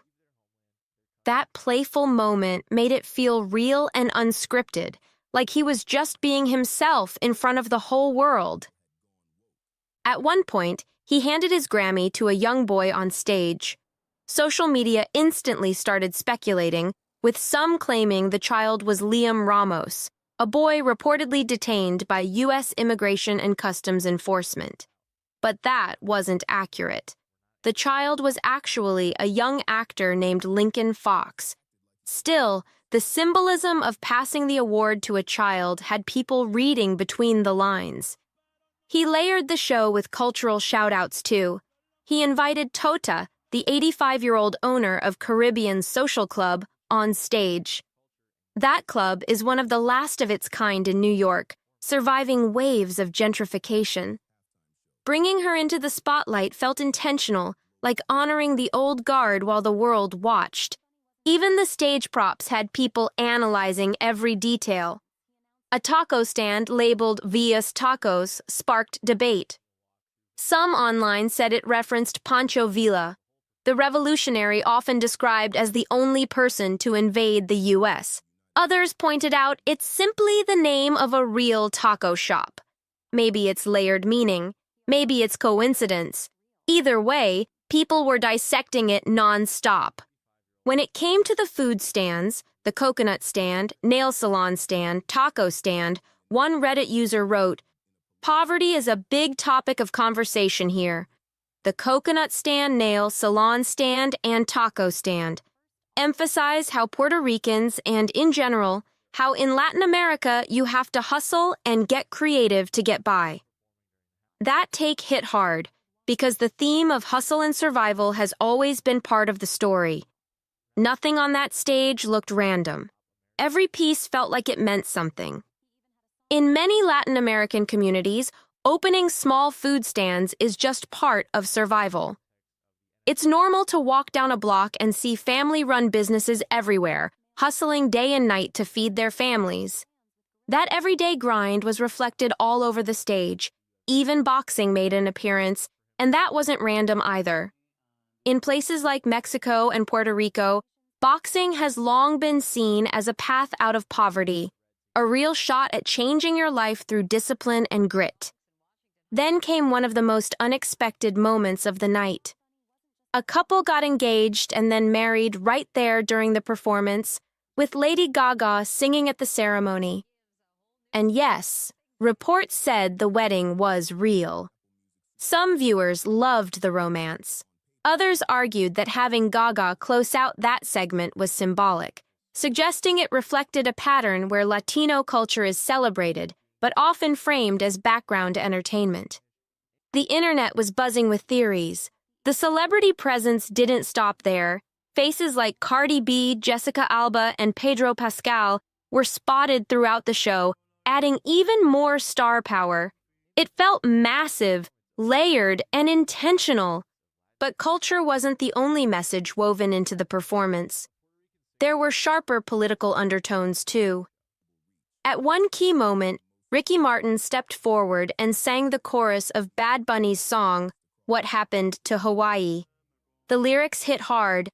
That playful moment made it feel real and unscripted, like he was just being himself in front of the whole world. At one point, he handed his Grammy to a young boy on stage. Social media instantly started speculating, with some claiming the child was Liam Ramos, a boy reportedly detained by U.S. Immigration and Customs Enforcement. But that wasn't accurate. The child was actually a young actor named Lincoln Fox. Still, the symbolism of passing the award to a child had people reading between the lines. He layered the show with cultural shout-outs too. He invited Tota, the 85-year-old owner of Caribbean Social Club, on stage. That club is one of the last of its kind in New York, surviving waves of gentrification. Bringing her into the spotlight felt intentional, like honoring the old guard while the world watched. Even the stage props had people analyzing every detail. A taco stand labeled Villa's Tacos sparked debate. Some online said it referenced Pancho Villa, the revolutionary often described as the only person to invade the U.S. Others pointed out it's simply the name of a real taco shop. Maybe it's layered meaning. Maybe it's coincidence. Either way, people were dissecting it non-stop. When it came to the food stands, the coconut stand, nail salon stand, taco stand, one Reddit user wrote, "Poverty is a big topic of conversation here. The coconut stand, nail salon stand, and taco stand emphasize how Puerto Ricans and, in general, how in Latin America you have to hustle and get creative to get by." That take hit hard, because the theme of hustle and survival has always been part of the story. Nothing on that stage looked random. Every piece felt like it meant something. In many Latin American communities, opening small food stands is just part of survival. It's normal to walk down a block and see family-run businesses everywhere, hustling day and night to feed their families. That everyday grind was reflected all over the stage. Even boxing made an appearance, and that wasn't random either. In places like Mexico and Puerto Rico, boxing has long been seen as a path out of poverty, a real shot at changing your life through discipline and grit. Then came one of the most unexpected moments of the night. A couple got engaged and then married right there during the performance, with Lady Gaga singing at the ceremony. And yes, reports said the wedding was real. Some viewers loved the romance. Others argued that having Gaga close out that segment was symbolic, suggesting it reflected a pattern where Latino culture is celebrated, but often framed as background entertainment. The internet was buzzing with theories. The celebrity presence didn't stop there. Faces like Cardi B, Jessica Alba, and Pedro Pascal were spotted throughout the show, adding even more star power. It felt massive, layered, and intentional. But culture wasn't the only message woven into the performance. There were sharper political undertones, too. At one key moment, Ricky Martin stepped forward and sang the chorus of Bad Bunny's song, "What Happened to Hawaii." The lyrics hit hard.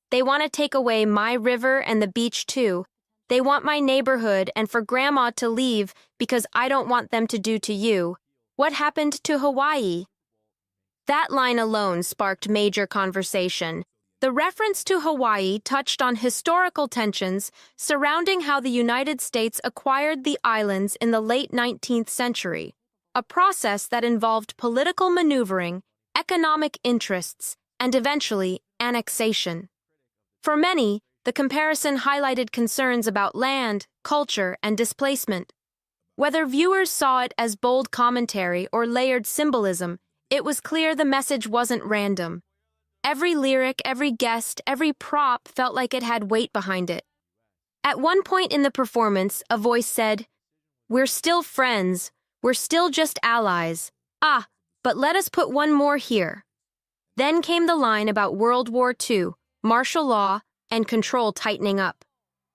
"They want to take away my river and the beach, too. They want my neighborhood and for Grandma to leave because I don't want them to do to you. What happened to Hawaii?" That line alone sparked major conversation. The reference to Hawaii touched on historical tensions surrounding how the United States acquired the islands in the late 19th century, a process that involved political maneuvering, economic interests, and eventually annexation. For many, the comparison highlighted concerns about land, culture, and displacement. Whether viewers saw it as bold commentary or layered symbolism, it was clear the message wasn't random. Every lyric, every guest, every prop felt like it had weight behind it. At one point in the performance, a voice said, "We're still friends. We're still just allies. Ah, but let us put one more here." Then came the line about World War II, martial law, and control tightening up.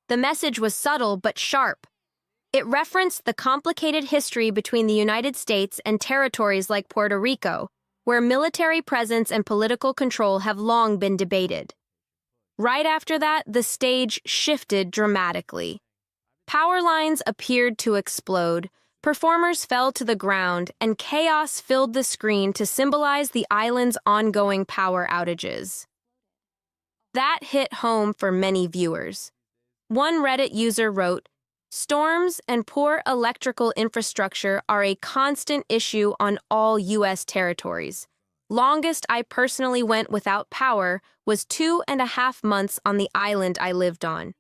The message was subtle but sharp. It referenced the complicated history between the United States and territories like Puerto Rico, where military presence and political control have long been debated. Right after that, the stage shifted dramatically. Power lines appeared to explode, performers fell to the ground, and chaos filled the screen to symbolize the island's ongoing power outages. That hit home for many viewers. One Reddit user wrote, "Storms and poor electrical infrastructure are a constant issue on all U.S. territories. Longest I personally went without power was 2.5 months on the island I lived on."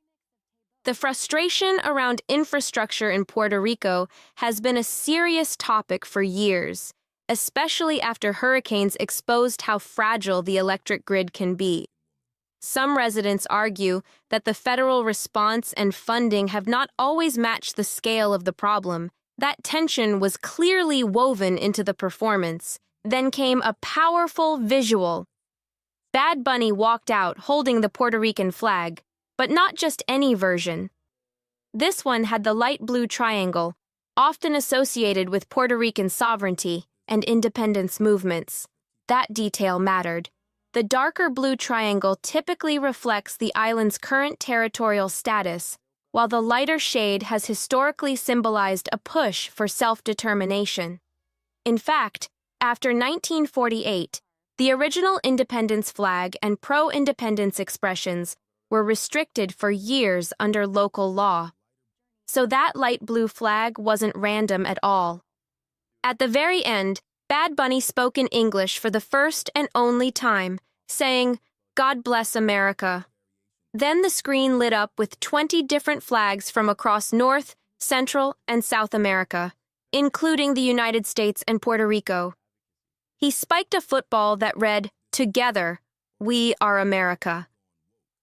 The frustration around infrastructure in Puerto Rico has been a serious topic for years, especially after hurricanes exposed how fragile the electric grid can be. Some residents argue that the federal response and funding have not always matched the scale of the problem. That tension was clearly woven into the performance. Then came a powerful visual. Bad Bunny walked out holding the Puerto Rican flag, but not just any version. This one had the light blue triangle, often associated with Puerto Rican sovereignty and independence movements. That detail mattered. The darker blue triangle typically reflects the island's current territorial status, while the lighter shade has historically symbolized a push for self-determination. In fact, after 1948, the original independence flag and pro-independence expressions were restricted for years under local law. So that light blue flag wasn't random at all. At the very end, Bad Bunny spoke in English for the first and only time, saying, "God bless America." Then the screen lit up with 20 different flags from across North, Central, and South America, including the United States and Puerto Rico. He spiked a football that read, "Together, we are America."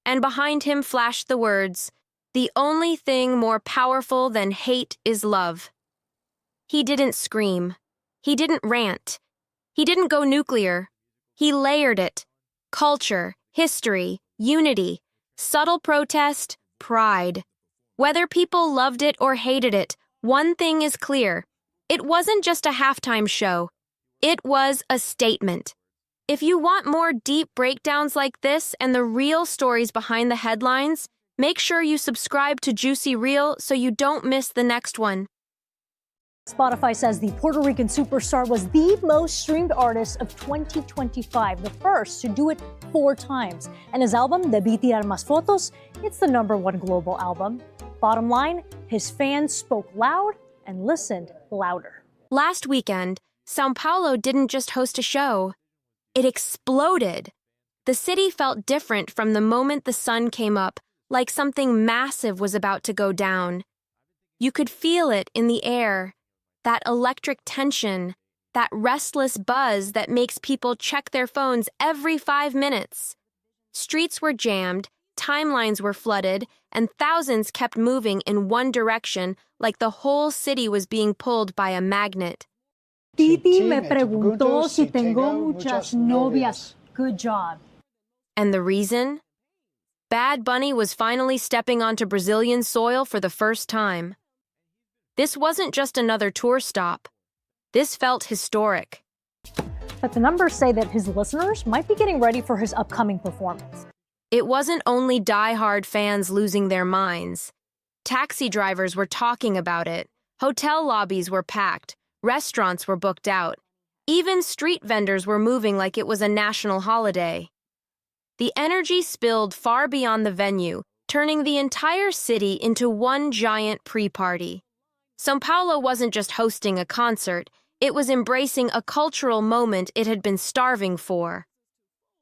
And behind him flashed the words, "The only thing more powerful than hate is love." He didn't scream. He didn't rant. He didn't go nuclear. He layered it. Culture, history, unity, subtle protest, pride. Whether people loved it or hated it, one thing is clear. It wasn't just a halftime show. It was a statement. If you want more deep breakdowns like this and the real stories behind the headlines, make sure you subscribe to Juicy Reel so you don't miss the next one. Spotify says the Puerto Rican superstar was the most streamed artist of 2025, the first to do it 4 times. And his album, Debí Tirar Más Fotos, it's the #1 global album. Bottom line, his fans spoke loud and listened louder. Last weekend, São Paulo didn't just host a show. It exploded. The city felt different from the moment the sun came up, like something massive was about to go down. You could feel it in the air, that electric tension, that restless buzz that makes people check their phones every 5 minutes. Streets were jammed, timelines were flooded, and thousands kept moving in one direction like the whole city was being pulled by a magnet. Titi me preguntó si tengo muchas novias. Good job. And the reason? Bad Bunny was finally stepping onto Brazilian soil for the first time. This wasn't just another tour stop. This felt historic. But the numbers say that his listeners might be getting ready for his upcoming performance. It wasn't only die-hard fans losing their minds. Taxi drivers were talking about it. Hotel lobbies were packed. Restaurants were booked out. Even street vendors were moving like it was a national holiday. The energy spilled far beyond the venue, turning the entire city into one giant pre-party. São Paulo wasn't just hosting a concert, it was embracing a cultural moment it had been starving for.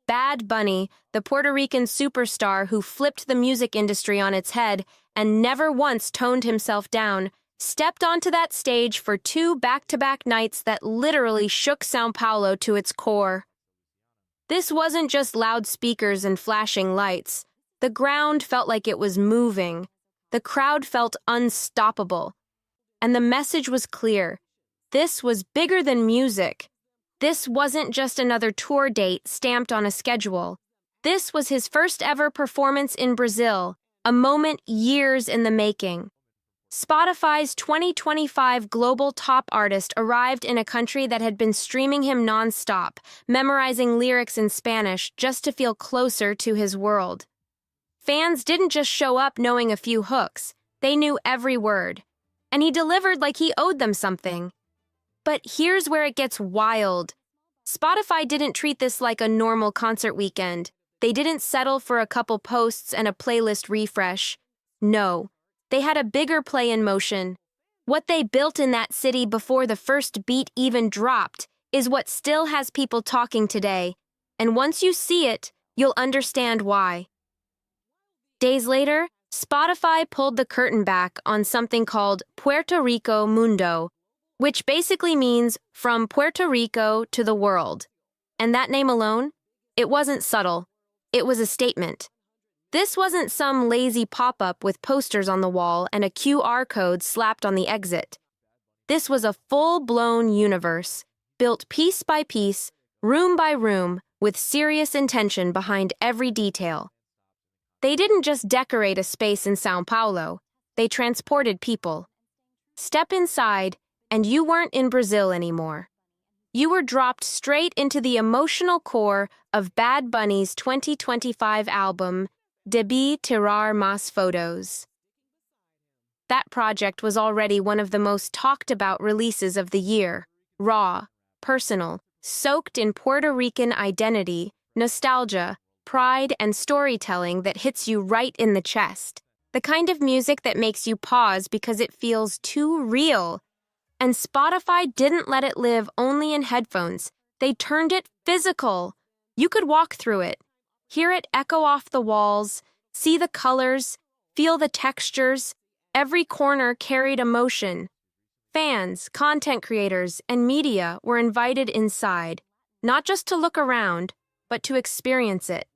Bad Bunny, the Puerto Rican superstar who flipped the music industry on its head and never once toned himself down, stepped onto that stage for 2 back-to-back nights that literally shook São Paulo to its core. This wasn't just loudspeakers and flashing lights. The ground felt like it was moving. The crowd felt unstoppable. And the message was clear. This was bigger than music. This wasn't just another tour date stamped on a schedule. This was his first ever performance in Brazil, a moment years in the making. Spotify's 2025 Global Top Artist arrived in a country that had been streaming him non-stop, memorizing lyrics in Spanish just to feel closer to his world. Fans didn't just show up knowing a few hooks, they knew every word. And he delivered like he owed them something. But here's where it gets wild. Spotify didn't treat this like a normal concert weekend. They didn't settle for a couple posts and a playlist refresh. No. They had a bigger play in motion. What they built in that city before the first beat even dropped is what still has people talking today, and once you see it, you'll understand why. Days later, Spotify pulled the curtain back on something called Puerto Rico Mundo, which basically means from Puerto Rico to the world. And that name alone, it wasn't subtle. It was a statement. This wasn't some lazy pop-up with posters on the wall and a QR code slapped on the exit. This was a full-blown universe, built piece by piece, room by room, with serious intention behind every detail. They didn't just decorate a space in São Paulo, they transported people. Step inside, and you weren't in Brazil anymore. You were dropped straight into the emotional core of Bad Bunny's 2025 album, Debí Tirar Más Fotos. That project was already one of the most talked about releases of the year, raw, personal, soaked in Puerto Rican identity, nostalgia, pride and storytelling that hits you right in the chest. The kind of music that makes you pause because it feels too real. And Spotify didn't let it live only in headphones. They turned it physical. You could walk through it, hear it echo off the walls, see the colors, feel the textures. Every corner carried emotion. Fans, content creators, and media were invited inside, not just to look around, but to experience it.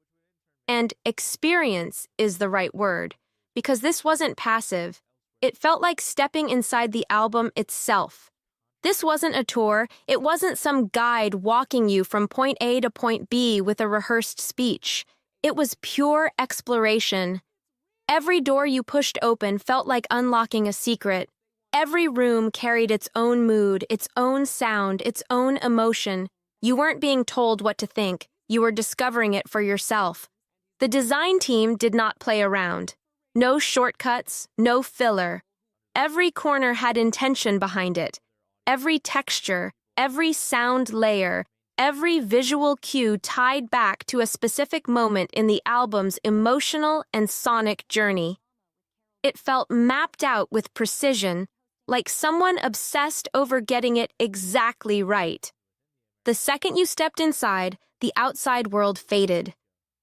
And experience is the right word, because this wasn't passive. It felt like stepping inside the album itself. This wasn't a tour, it wasn't some guide walking you from point A to point B with a rehearsed speech. It was pure exploration. Every door you pushed open felt like unlocking a secret. Every room carried its own mood, its own sound, its own emotion. You weren't being told what to think, you were discovering it for yourself. The design team did not play around. No shortcuts, no filler. Every corner had intention behind it. Every texture, every sound layer, every visual cue tied back to a specific moment in the album's emotional and sonic journey. It felt mapped out with precision, like someone obsessed over getting it exactly right. The second you stepped inside, the outside world faded.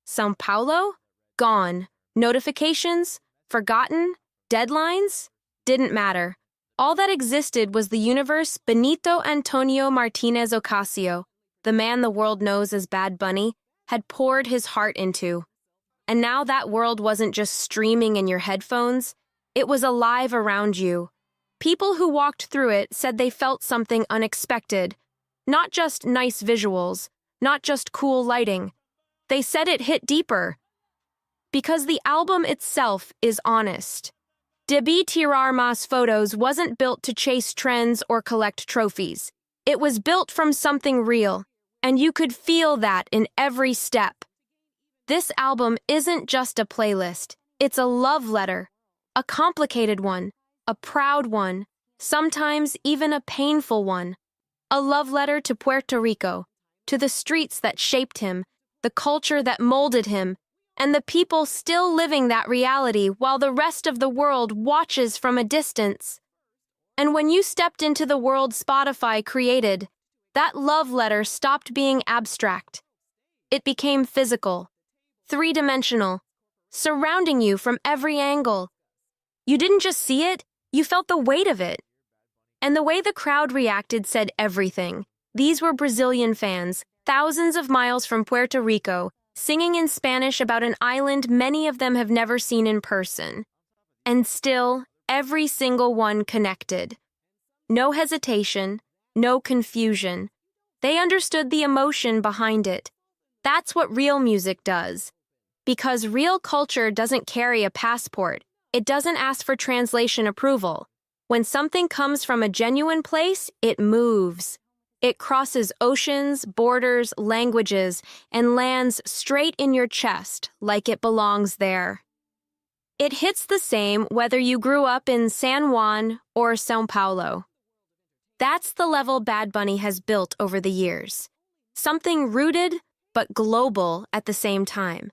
São Paulo? Gone. Notifications? Forgotten? Deadlines? Didn't matter. All that existed was the universe Benito Antonio Martinez Ocasio, the man the world knows as Bad Bunny, had poured his heart into. And now that world wasn't just streaming in your headphones, it was alive around you. People who walked through it said they felt something unexpected. Not just nice visuals, not just cool lighting. They said it hit deeper. Because the album itself is honest. Debí tirar más photos wasn't built to chase trends or collect trophies. It was built from something real, and you could feel that in every step. This album isn't just a playlist, it's a love letter. A complicated one, a proud one, sometimes even a painful one. A love letter to Puerto Rico, to the streets that shaped him, the culture that molded him, and the people still living that reality while the rest of the world watches from a distance. And when you stepped into the world Spotify created, that love letter stopped being abstract. It became physical, three-dimensional, surrounding you from every angle. You didn't just see it, you felt the weight of it. And the way the crowd reacted said everything. These were Brazilian fans, thousands of miles from Puerto Rico, singing in Spanish about an island many of them have never seen in person. And still, every single one connected. No hesitation, no confusion. They understood the emotion behind it. That's what real music does. Because real culture doesn't carry a passport. It doesn't ask for translation approval. When something comes from a genuine place, it moves. It crosses oceans, borders, languages, and lands straight in your chest like it belongs there. It hits the same whether you grew up in San Juan or São Paulo. That's the level Bad Bunny has built over the years. Something rooted but global at the same time.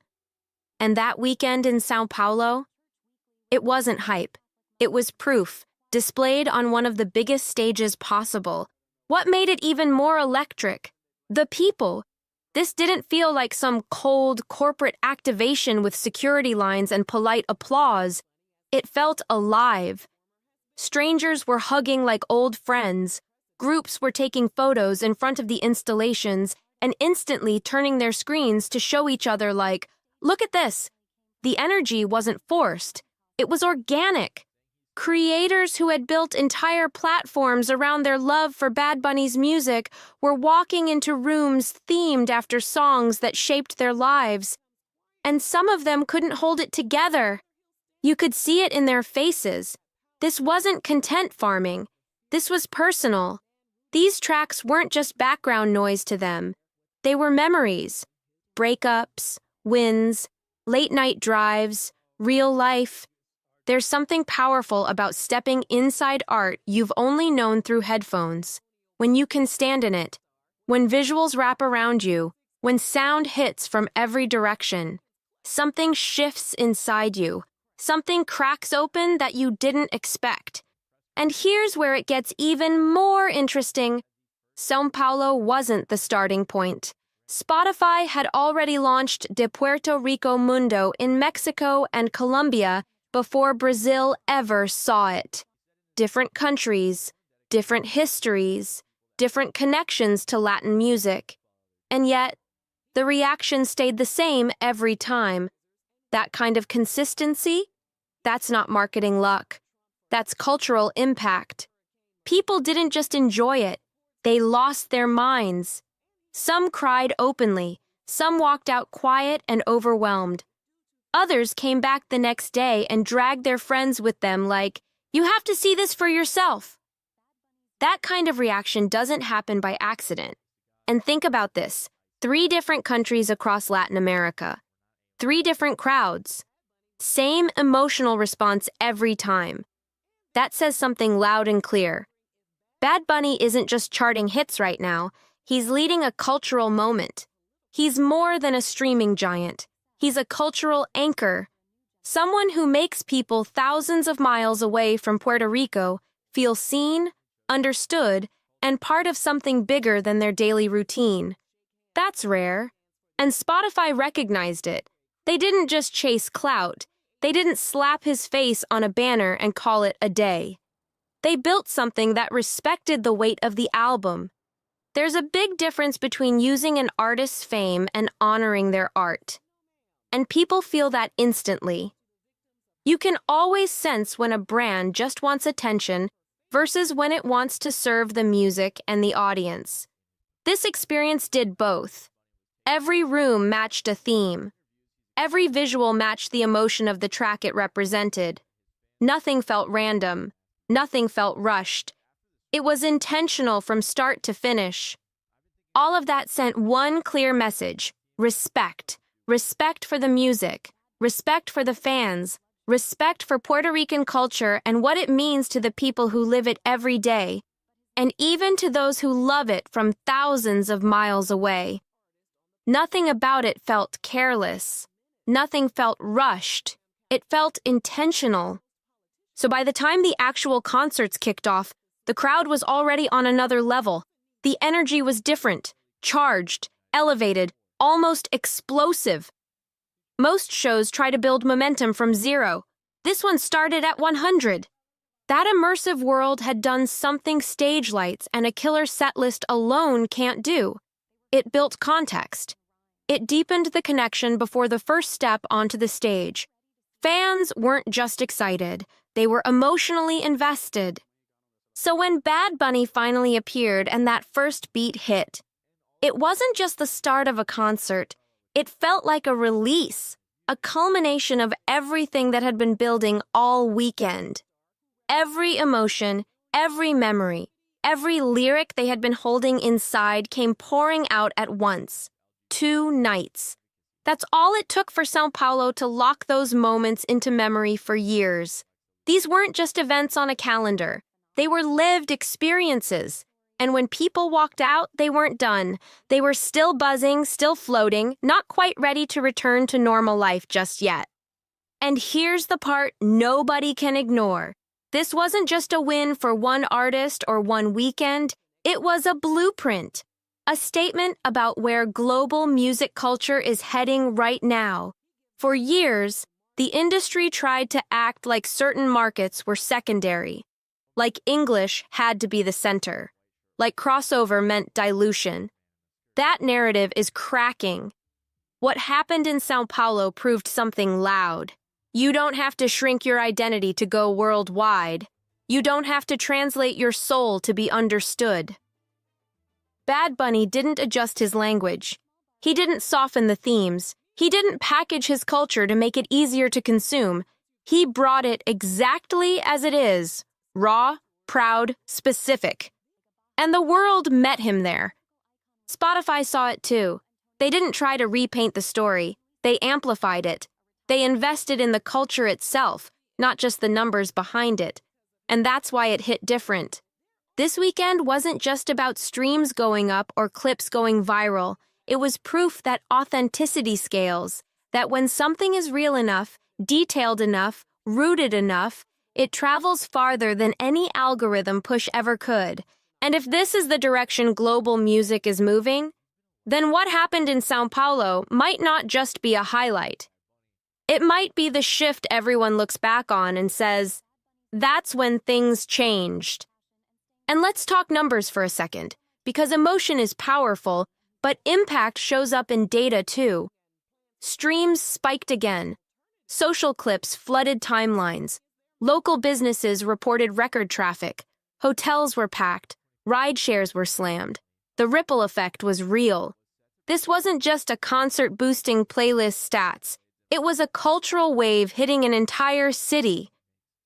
And that weekend in São Paulo? It wasn't hype. It was proof, displayed on one of the biggest stages possible. What made it even more electric? The people. This didn't feel like some cold corporate activation with security lines and polite applause. It felt alive. Strangers were hugging like old friends. Groups were taking photos in front of the installations and instantly turning their screens to show each other like, "Look at this." The energy wasn't forced. It was organic. Creators who had built entire platforms around their love for Bad Bunny's music were walking into rooms themed after songs that shaped their lives. And some of them couldn't hold it together. You could see it in their faces. This wasn't content farming. This was personal. These tracks weren't just background noise to them. They were memories. Breakups, wins, late-night drives, real life. There's something powerful about stepping inside art you've only known through headphones. When you can stand in it, when visuals wrap around you, When sound hits from every direction, something shifts inside you. Something cracks open that you didn't expect. And here's where it gets even more interesting. São Paulo wasn't the starting point. Spotify had already launched De Puerto Rico Mundo in Mexico and Colombia before Brazil ever saw it. Different countries, different histories, different connections to Latin music. And yet, the reaction stayed the same every time. That kind of consistency? That's not marketing luck. That's cultural impact. People didn't just enjoy it, they lost their minds. Some cried openly, some walked out quiet and overwhelmed. Others came back the next day and dragged their friends with them like, "You have to see this for yourself." That kind of reaction doesn't happen by accident. And think about this. 3 different countries across Latin America. 3 different crowds. Same emotional response every time. That says something loud and clear. Bad Bunny isn't just charting hits right now, he's leading a cultural moment. He's more than a streaming giant. He's a cultural anchor. Someone who makes people thousands of miles away from Puerto Rico feel seen, understood, and part of something bigger than their daily routine. That's rare. And Spotify recognized it. They didn't just chase clout. They didn't slap his face on a banner and call it a day. They built something that respected the weight of the album. There's a big difference between using an artist's fame and honoring their art. And people feel that instantly. You can always sense when a brand just wants attention versus when it wants to serve the music and the audience. This experience did both. Every room matched a theme. Every visual matched the emotion of the track it represented. Nothing felt random. Nothing felt rushed. It was intentional from start to finish. All of that sent one clear message: respect. Respect for the music. Respect for the fans. Respect for Puerto Rican culture and what it means to the people who live it every day. And even to those who love it from thousands of miles away. Nothing about it felt careless. Nothing felt rushed. It felt intentional. So by the time the actual concerts kicked off, the crowd was already on another level. The energy was different, charged, elevated, almost explosive. Most shows try to build momentum from 0. This one started at 100. That immersive world had done something stage lights and a killer set list alone can't do. It built context. It deepened the connection before the first step onto the stage. Fans weren't just excited, they were emotionally invested. So when Bad Bunny finally appeared and that first beat hit, it wasn't just the start of a concert, it felt like a release, a culmination of everything that had been building all weekend. Every emotion, every memory, every lyric they had been holding inside came pouring out at once. 2 nights. That's all it took for São Paulo to lock those moments into memory for years. These weren't just events on a calendar. They were lived experiences. And when people walked out, they weren't done. They were still buzzing, still floating, not quite ready to return to normal life just yet. And here's the part nobody can ignore. This wasn't just a win for one artist or one weekend. It was a blueprint. A statement about where global music culture is heading right now. For years, the industry tried to act like certain markets were secondary. Like English had to be the center. Like crossover meant dilution. That narrative is cracking. What happened in São Paulo proved something loud. You don't have to shrink your identity to go worldwide. You don't have to translate your soul to be understood. Bad Bunny didn't adjust his language. He didn't soften the themes. He didn't package his culture to make it easier to consume. He brought it exactly as it is. Raw, proud, specific. And the world met him there. Spotify saw it too. They didn't try to repaint the story. They amplified it. They invested in the culture itself, not just the numbers behind it. And that's why it hit different. This weekend wasn't just about streams going up or clips going viral. It was proof that authenticity scales, that when something is real enough, detailed enough, rooted enough, it travels farther than any algorithm push ever could. And if this is the direction global music is moving, then what happened in Sao Paulo might not just be a highlight. It might be the shift everyone looks back on and says, that's when things changed. And let's talk numbers for a second, because emotion is powerful, but impact shows up in data too. Streams spiked again. Social clips flooded timelines. Local businesses reported record traffic. Hotels were packed. Ride shares were slammed. The ripple effect was real. This wasn't just a concert boosting playlist stats. It was a cultural wave hitting an entire city.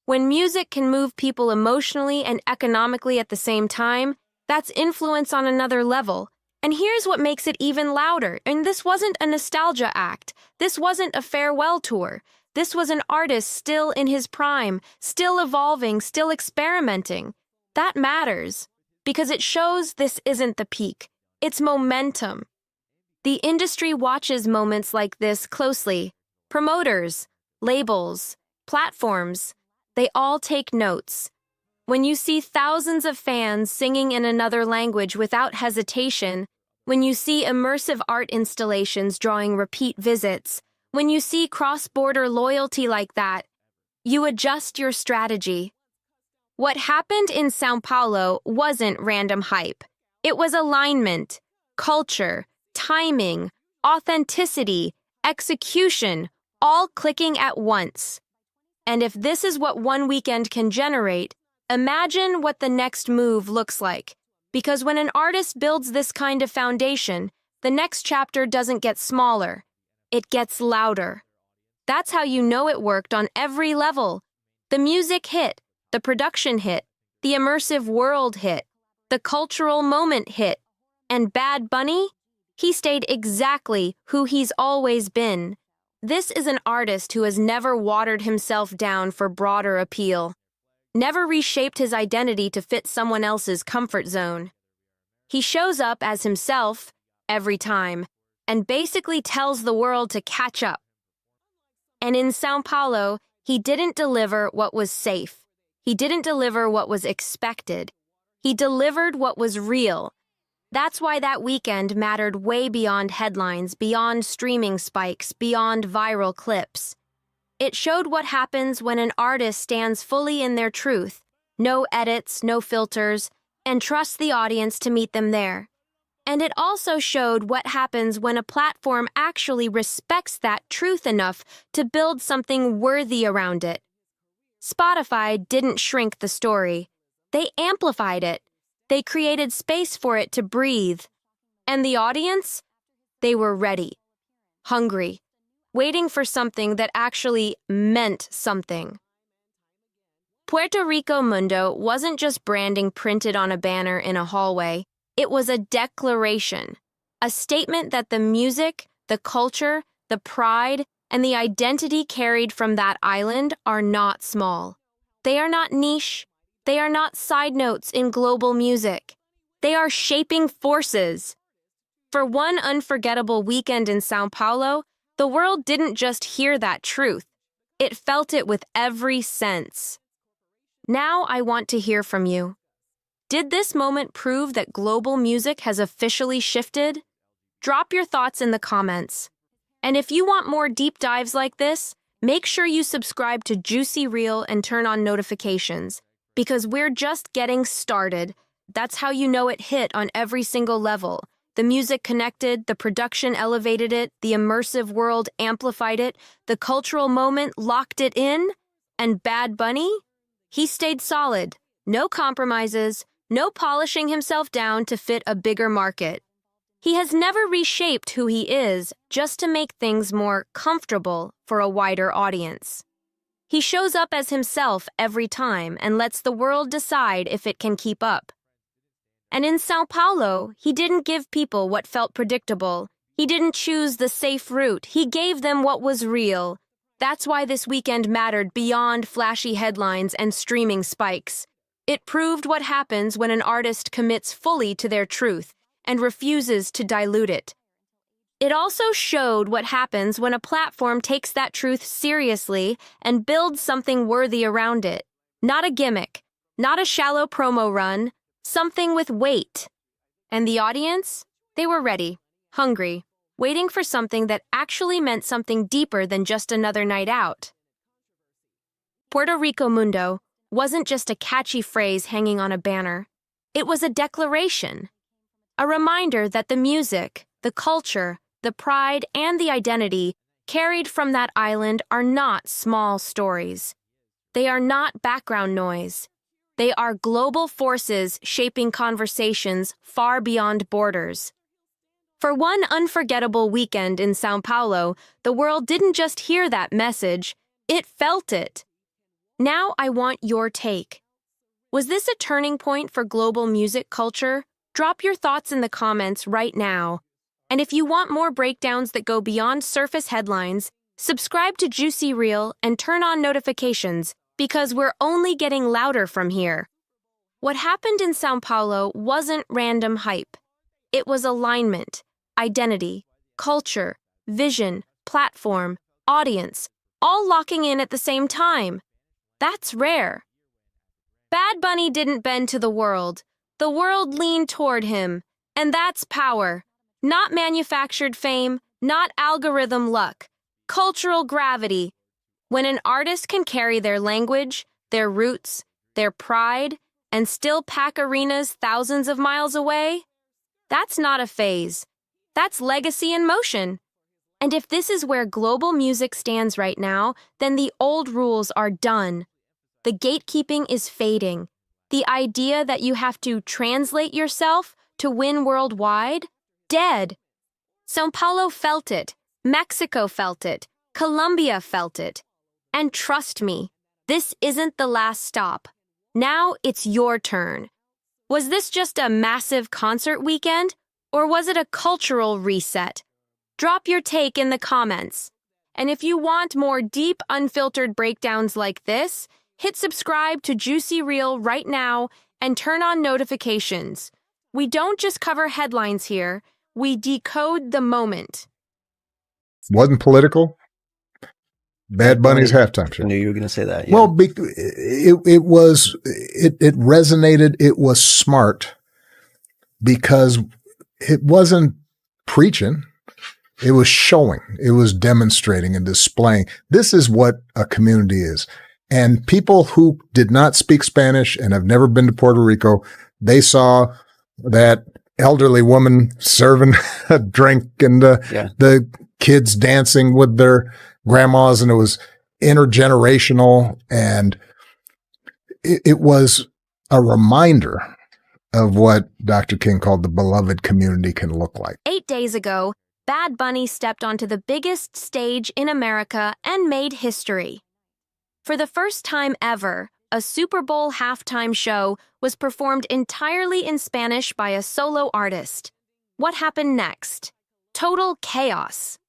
When music can move people emotionally and economically at the same time, that's influence on another level. And here's what makes it even louder. And this wasn't a nostalgia act. This wasn't a farewell tour. This was an artist still in his prime, still evolving, still experimenting. That matters, because it shows this isn't the peak. It's momentum. The industry watches moments like this closely. Promoters, labels, platforms, they all take notes. When you see thousands of fans singing in another language without hesitation, when you see immersive art installations drawing repeat visits, when you see cross-border loyalty like that, you adjust your strategy. What happened in Sao Paulo wasn't random hype. It was alignment, culture, timing, authenticity, execution, all clicking at once. And if this is what one weekend can generate, imagine what the next move looks like. Because when an artist builds this kind of foundation, the next chapter doesn't get smaller. It gets louder. That's how you know it worked on every level. The music hit, the production hit, the immersive world hit, the cultural moment hit. And Bad Bunny? He stayed exactly who he's always been. This is an artist who has never watered himself down for broader appeal, never reshaped his identity to fit someone else's comfort zone. He shows up as himself every time and basically tells the world to catch up. And in Sao Paulo, he didn't deliver what was safe. He didn't deliver what was expected. He delivered what was real. That's why that weekend mattered way beyond headlines, beyond streaming spikes, beyond viral clips. It showed what happens when an artist stands fully in their truth, no edits, no filters, and trusts the audience to meet them there. And it also showed what happens when a platform actually respects that truth enough to build something worthy around it. Spotify didn't shrink the story. They amplified it. They created space for it to breathe. And the audience? They were ready, hungry, waiting for something that actually meant something. Puerto Rico Mundo wasn't just branding printed on a banner in a hallway. It was a declaration, a statement that the music, the culture, the pride, and the identity carried from that island are not small. They are not niche. They are not side notes in global music. They are shaping forces. For one unforgettable weekend in Sao Paulo, the world didn't just hear that truth. It felt it with every sense. Now I want to hear from you. Did this moment prove that global music has officially shifted? Drop your thoughts in the comments. And if you want more deep dives like this, make sure you subscribe to Juicy Reel and turn on notifications, because we're just getting started. That's how you know it hit on every single level. The music connected, the production elevated it, the immersive world amplified it, the cultural moment locked it in, and Bad Bunny? He stayed solid. No compromises, no polishing himself down to fit a bigger market. He has never reshaped who he is just to make things more comfortable for a wider audience. He shows up as himself every time and lets the world decide if it can keep up. And in Sao Paulo, he didn't give people what felt predictable. He didn't choose the safe route. He gave them what was real. That's why this weekend mattered beyond flashy headlines and streaming spikes. It proved what happens when an artist commits fully to their truth and refuses to dilute it. It also showed what happens when a platform takes that truth seriously and builds something worthy around it. Not a gimmick, not a shallow promo run, something with weight. And the audience? They were ready, hungry, waiting for something that actually meant something deeper than just another night out. Puerto Rico Mundo wasn't just a catchy phrase hanging on a banner. It was a declaration, a reminder that the music, the culture, the pride, and the identity carried from that island are not small stories. They are not background noise. They are global forces shaping conversations far beyond borders. For one unforgettable weekend in Sao Paulo, the world didn't just hear that message, it felt it. Now I want your take. Was this a turning point for global music culture? Drop your thoughts in the comments right now. And if you want more breakdowns that go beyond surface headlines, subscribe to Juicy Reel and turn on notifications, because we're only getting louder from here. What happened in Sao Paulo wasn't random hype. It was alignment, identity, culture, vision, platform, audience, all locking in at the same time. That's rare. Bad Bunny didn't bend to the world. The world leaned toward him. And that's power. Not manufactured fame, not algorithm luck. Cultural gravity. When an artist can carry their language, their roots, their pride, and still pack arenas thousands of miles away, that's not a phase. That's legacy in motion. And if this is where global music stands right now, then the old rules are done. The gatekeeping is fading. The idea that you have to translate yourself to win worldwide? Dead. Sao Paulo felt it. Mexico felt it. Colombia felt it. And trust me, this isn't the last stop. Now it's your turn. Was this just a massive concert weekend, or was it a cultural reset? Drop your take in the comments. And if you want more deep, unfiltered breakdowns like this, hit subscribe to Juicy Reel right now and turn on notifications. We don't just cover headlines here, we decode the moment. Wasn't political. Bad Bunny's halftime show. I knew you were going to say that. Yeah. Well, it resonated. It was smart because it wasn't preaching. It was showing. It was demonstrating and displaying. This is what a community is. And people who did not speak Spanish and have never been to Puerto Rico, they saw that elderly woman serving a drink and the kids dancing with their grandmas, and it was intergenerational, and it was a reminder of what Dr. King called the beloved community can look like. 8 days ago, Bad Bunny stepped onto the biggest stage in America and made history. For the first time ever, a Super Bowl halftime show was performed entirely in Spanish by a solo artist. What happened next? Total chaos.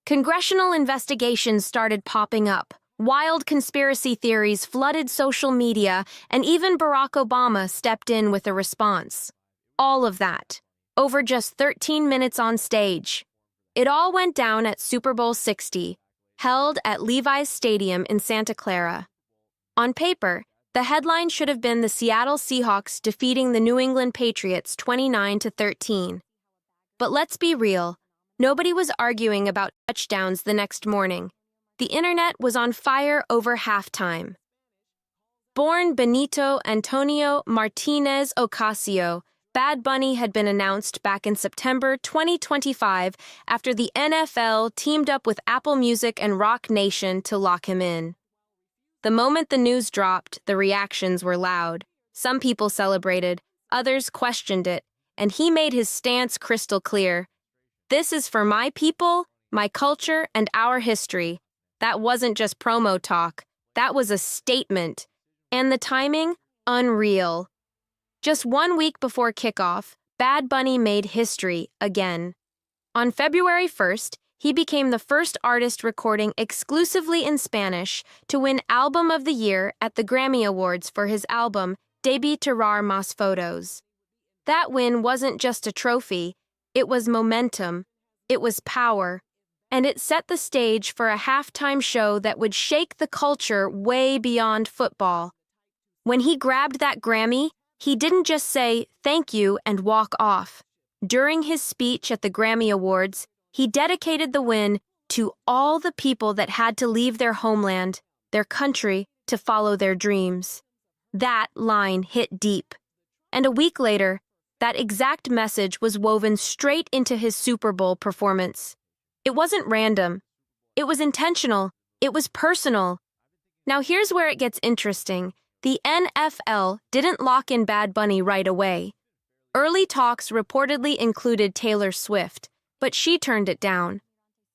Congressional investigations started popping up. Wild conspiracy theories flooded social media, and even Barack Obama stepped in with a response. All of that, over just 13 minutes on stage. It all went down at Super Bowl 60, held at Levi's Stadium in Santa Clara. On paper, the headline should have been the Seattle Seahawks defeating the New England Patriots 29-13. But let's be real. Nobody was arguing about touchdowns the next morning. The internet was on fire over halftime. Born Benito Antonio Martinez Ocasio, Bad Bunny had been announced back in September 2025 after the NFL teamed up with Apple Music and Rock Nation to lock him in. The moment the news dropped, the reactions were loud. Some people celebrated, others questioned it, and he made his stance crystal clear. This is for my people, my culture, and our history. That wasn't just promo talk. That was a statement. And the timing? Unreal. Just 1 week before kickoff, Bad Bunny made history again. On February 1st, he became the first artist recording exclusively in Spanish to win Album of the Year at the Grammy Awards for his album, Debí Tirar Más Fotos. That win wasn't just a trophy, it was momentum. It was power, and it set the stage for a halftime show that would shake the culture way beyond football. When he grabbed that Grammy, he didn't just say thank you and walk off. During his speech at the Grammy Awards, he dedicated the win to all the people that had to leave their homeland, their country, to follow their dreams. That line hit deep. And a week later, that exact message was woven straight into his Super Bowl performance. It wasn't random. It was intentional. It was personal. Now here's where it gets interesting. The NFL didn't lock in Bad Bunny right away. Early talks reportedly included Taylor Swift, but she turned it down.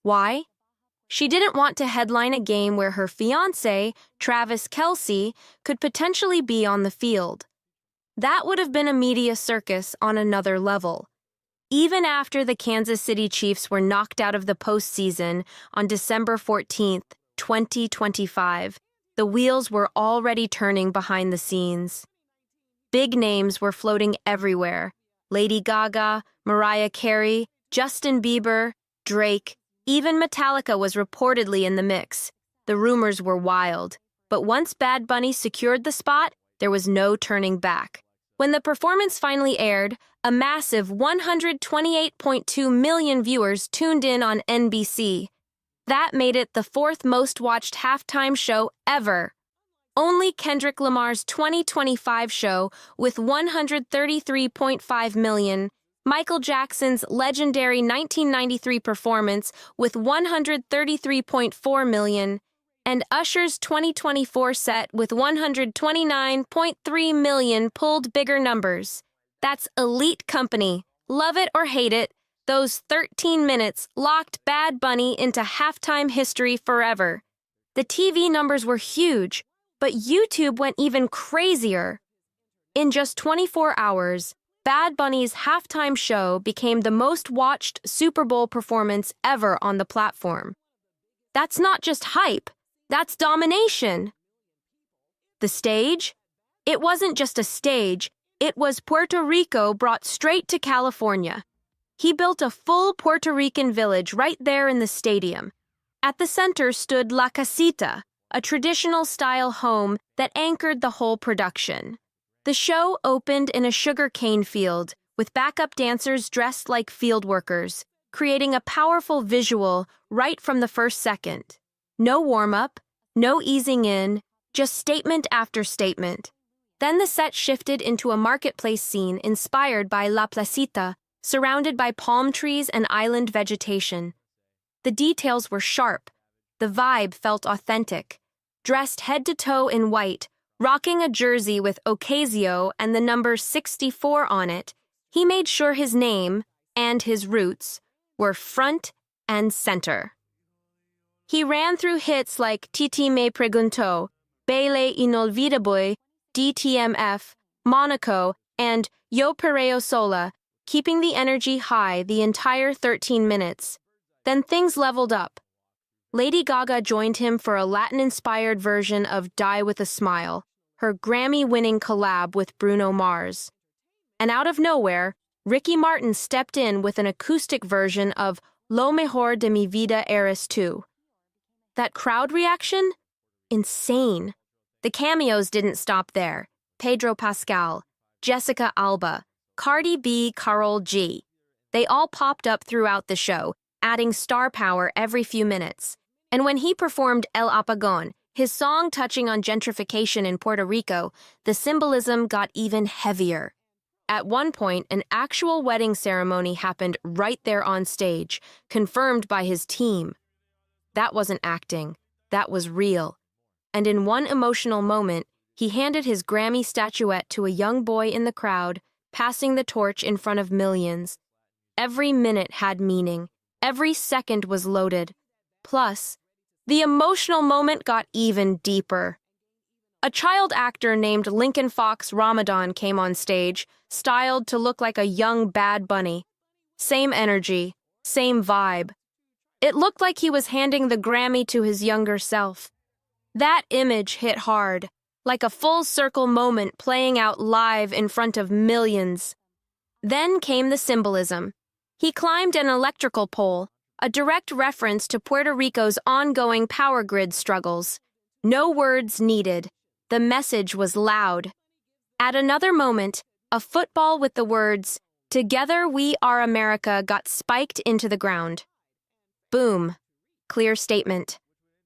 Why? She didn't want to headline a game where her fiancé, Travis Kelce, could potentially be on the field. That would have been a media circus on another level. Even after the Kansas City Chiefs were knocked out of the postseason on December 14, 2025, the wheels were already turning behind the scenes. Big names were floating everywhere. Lady Gaga, Mariah Carey, Justin Bieber, Drake, even Metallica was reportedly in the mix. The rumors were wild. But once Bad Bunny secured the spot, there was no turning back. When the performance finally aired, a massive 128.2 million viewers tuned in on NBC. That made it the fourth most watched halftime show ever. Only Kendrick Lamar's 2025 show with 133.5 million, Michael Jackson's legendary 1993 performance with 133.4 million, and Usher's 2024 set with 129.3 million pulled bigger numbers. That's elite company. Love it or hate it, those 13 minutes locked Bad Bunny into halftime history forever. The TV numbers were huge, but YouTube went even crazier. In just 24 hours, Bad Bunny's halftime show became the most watched Super Bowl performance ever on the platform. That's not just hype, that's domination. The stage? It wasn't just a stage, it was Puerto Rico brought straight to California. He built a full Puerto Rican village right there in the stadium. At the center stood La Casita, a traditional-style home that anchored the whole production. The show opened in a sugarcane field, with backup dancers dressed like field workers, creating a powerful visual right from the first second. No warm-up, no easing in, just statement after statement. Then the set shifted into a marketplace scene inspired by La Placita, surrounded by palm trees and island vegetation. The details were sharp. The vibe felt authentic. Dressed head to toe in white, rocking a jersey with Ocasio and the number 64 on it, he made sure his name and his roots were front and center. He ran through hits like Titi Me Preguntó, Baile Inolvidable, DTMF, Monaco, and Yo Perreo Sola, keeping the energy high the entire 13 minutes. Then things leveled up. Lady Gaga joined him for a Latin-inspired version of Die With a Smile, her Grammy-winning collab with Bruno Mars. And out of nowhere, Ricky Martin stepped in with an acoustic version of Lo Mejor de Mi Vida Eres Tú. That crowd reaction? Insane. The cameos didn't stop there. Pedro Pascal, Jessica Alba, Cardi B, Karol G. They all popped up throughout the show, adding star power every few minutes. And when he performed El Apagón, his song touching on gentrification in Puerto Rico, the symbolism got even heavier. At one point, an actual wedding ceremony happened right there on stage, confirmed by his team. That wasn't acting. That was real. And in one emotional moment, he handed his Grammy statuette to a young boy in the crowd, passing the torch in front of millions. Every minute had meaning. Every second was loaded. Plus, the emotional moment got even deeper. A child actor named Lincoln Fox Ramadan came on stage, styled to look like a young Bad Bunny. Same energy, same vibe. It looked like he was handing the Grammy to his younger self. That image hit hard, like a full-circle moment playing out live in front of millions. Then came the symbolism. He climbed an electrical pole, a direct reference to Puerto Rico's ongoing power grid struggles. No words needed. The message was loud. At another moment, a football with the words, "Together we are America," got spiked into the ground. Boom. Clear statement.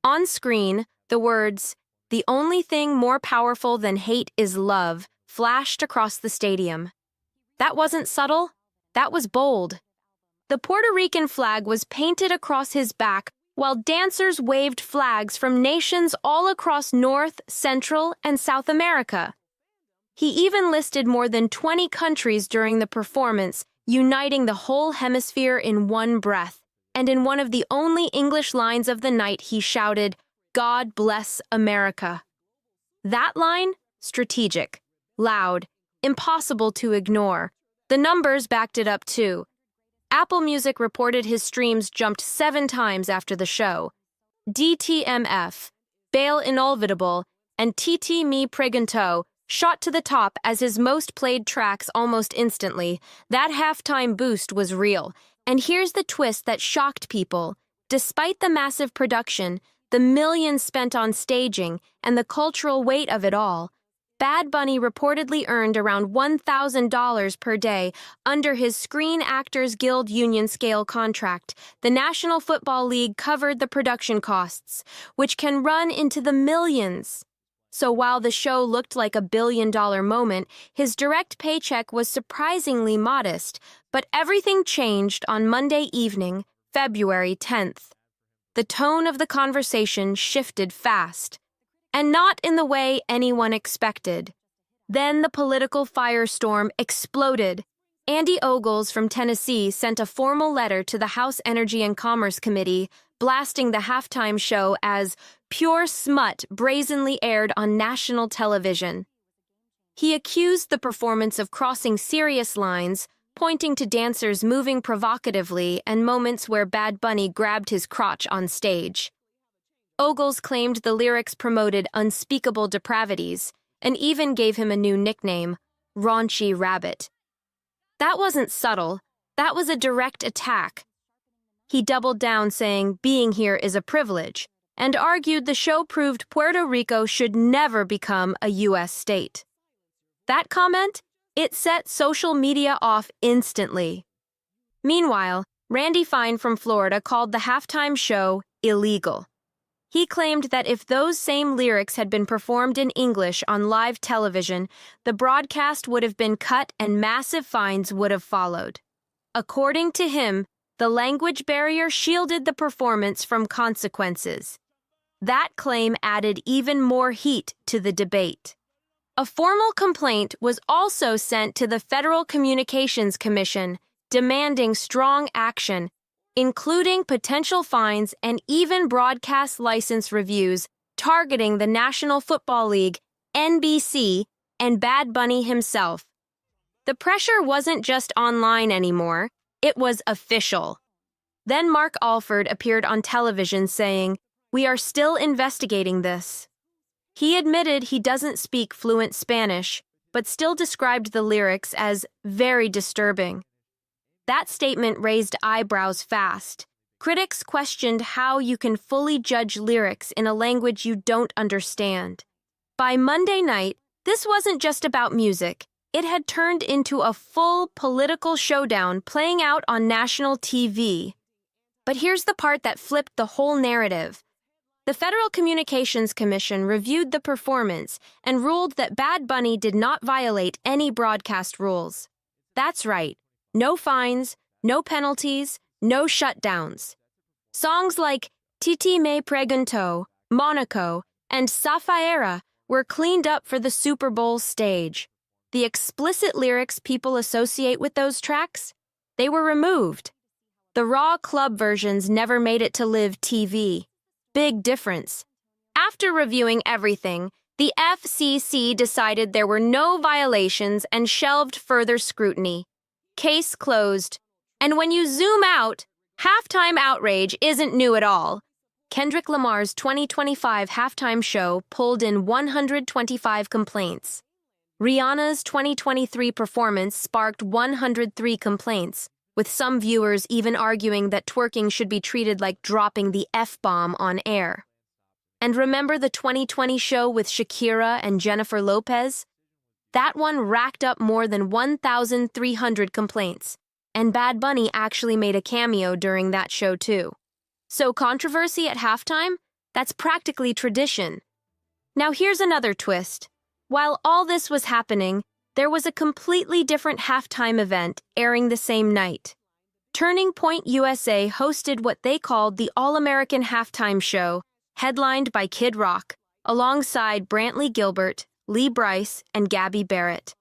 On screen, the words, "The only thing more powerful than hate is love," flashed across the stadium. That wasn't subtle. That was bold. The Puerto Rican flag was painted across his back while dancers waved flags from nations all across North, Central, and South America. He even listed more than 20 countries during the performance, uniting the whole hemisphere in one breath. And in one of the only English lines of the night, he shouted, "God bless America." That line? Strategic, loud, impossible to ignore. The numbers backed it up too. Apple Music reported his streams jumped 7 times after the show. DTMF, Bail Inolvidable, and TT Me Pregunto shot to the top as his most played tracks almost instantly. That halftime boost was real. And here's the twist that shocked people. Despite the massive production, the millions spent on staging, and the cultural weight of it all, Bad Bunny reportedly earned around $1,000 per day under his Screen Actors Guild union scale contract. The National Football League covered the production costs, which can run into the millions. So while the show looked like a billion-dollar moment, his direct paycheck was surprisingly modest. But everything changed on Monday evening, February 10th. The tone of the conversation shifted fast. And not in the way anyone expected. Then the political firestorm exploded. Andy Ogles from Tennessee sent a formal letter to the House Energy and Commerce Committee, blasting the halftime show as pure smut brazenly aired on national television. He accused the performance of crossing serious lines, pointing to dancers moving provocatively and moments where Bad Bunny grabbed his crotch on stage. Ogles claimed the lyrics promoted unspeakable depravities and even gave him a new nickname, Raunchy Rabbit. That wasn't subtle. That was a direct attack. He doubled down saying being here is a privilege and argued the show proved Puerto Rico should never become a U.S. state. That comment? It set social media off instantly. Meanwhile, Randy Fine from Florida called the halftime show illegal. He claimed that if those same lyrics had been performed in English on live television, the broadcast would have been cut and massive fines would have followed. According to him, the language barrier shielded the performance from consequences. That claim added even more heat to the debate. A formal complaint was also sent to the Federal Communications Commission, demanding strong action, including potential fines and even broadcast license reviews targeting the National Football League, NBC, and Bad Bunny himself. The pressure wasn't just online anymore, it was official. Then Mark Alford appeared on television saying, "We are still investigating this." He admitted he doesn't speak fluent Spanish, but still described the lyrics as very disturbing. That statement raised eyebrows fast. Critics questioned how you can fully judge lyrics in a language you don't understand. By Monday night, this wasn't just about music. It had turned into a full political showdown playing out on national TV. But here's the part that flipped the whole narrative. The Federal Communications Commission reviewed the performance and ruled that Bad Bunny did not violate any broadcast rules. That's right. No fines, no penalties, no shutdowns. Songs like Titi Me Pregunto, Monaco, and Zafaera were cleaned up for the Super Bowl stage. The explicit lyrics people associate with those tracks? They were removed. The raw club versions never made it to live TV. Big difference. After reviewing everything, the FCC decided there were no violations and shelved further scrutiny. Case closed. And when you zoom out, halftime outrage isn't new at all. Kendrick Lamar's 2025 halftime show pulled in 125 complaints. Rihanna's 2023 performance sparked 103 complaints. with some viewers even arguing that twerking should be treated like dropping the F-bomb on air. And remember the 2020 show with Shakira and Jennifer Lopez? That one racked up more than 1,300 complaints, and Bad Bunny actually made a cameo during that show too. So controversy at halftime? That's practically tradition. Now here's another twist. While all this was happening, there was a completely different halftime event airing the same night. Turning Point USA hosted what they called the All-American Halftime Show, headlined by Kid Rock, alongside Brantley Gilbert, Lee Brice, and Gabby Barrett.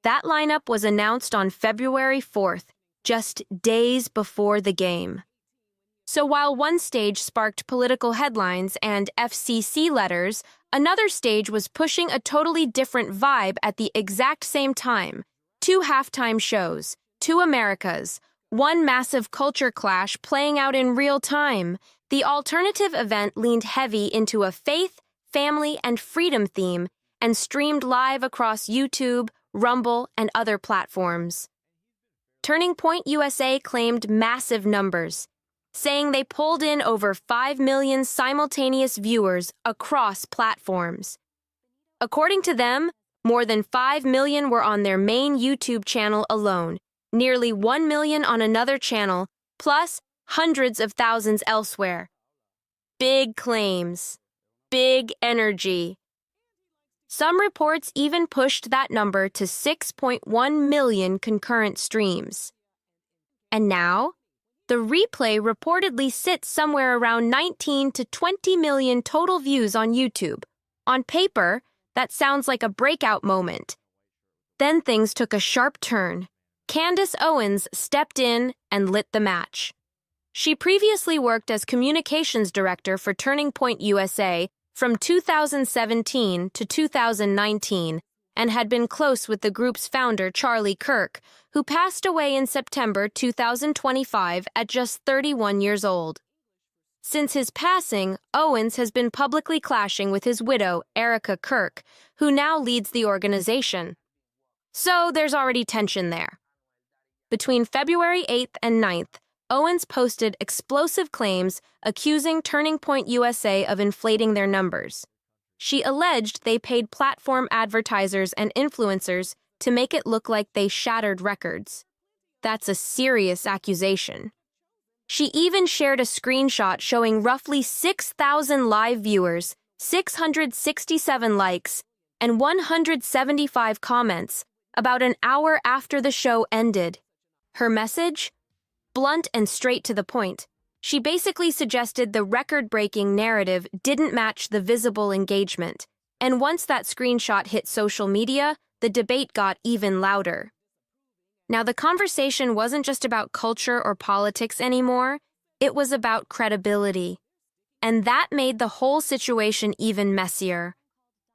That lineup was announced on February 4th, just days before the game. So while one stage sparked political headlines and FCC letters, another stage was pushing a totally different vibe at the exact same time. Two halftime shows, two Americas, one massive culture clash playing out in real time. The alternative event leaned heavy into a faith, family, and freedom theme and streamed live across YouTube, Rumble, and other platforms. Turning Point USA claimed massive numbers, saying they pulled in over 5 million simultaneous viewers across platforms. According to them, more than 5 million were on their main YouTube channel alone, nearly 1 million on another channel, plus hundreds of thousands elsewhere. Big claims. Big energy. Some reports even pushed that number to 6.1 million concurrent streams. And now, the replay reportedly sits somewhere around 19 to 20 million total views on YouTube. On paper, that sounds like a breakout moment. Then things took a sharp turn. Candace Owens stepped in and lit the match. She previously worked as communications director for Turning Point USA from 2017 to 2019 and had been close with the group's founder, Charlie Kirk, who passed away in September 2025 at just 31 years old. Since his passing, Owens has been publicly clashing with his widow, Erica Kirk, who now leads the organization. So there's already tension there. Between February 8th and 9th, Owens posted explosive claims accusing Turning Point USA of inflating their numbers. She alleged they paid platform advertisers and influencers to make it look like they shattered records. That's a serious accusation. She even shared a screenshot showing roughly 6,000 live viewers, 667 likes, and 175 comments about an hour after the show ended. Her message? Blunt and straight to the point. She basically suggested the record-breaking narrative didn't match the visible engagement, and once that screenshot hit social media, the debate got even louder. Now, the conversation wasn't just about culture or politics anymore, it was about credibility. And that made the whole situation even messier.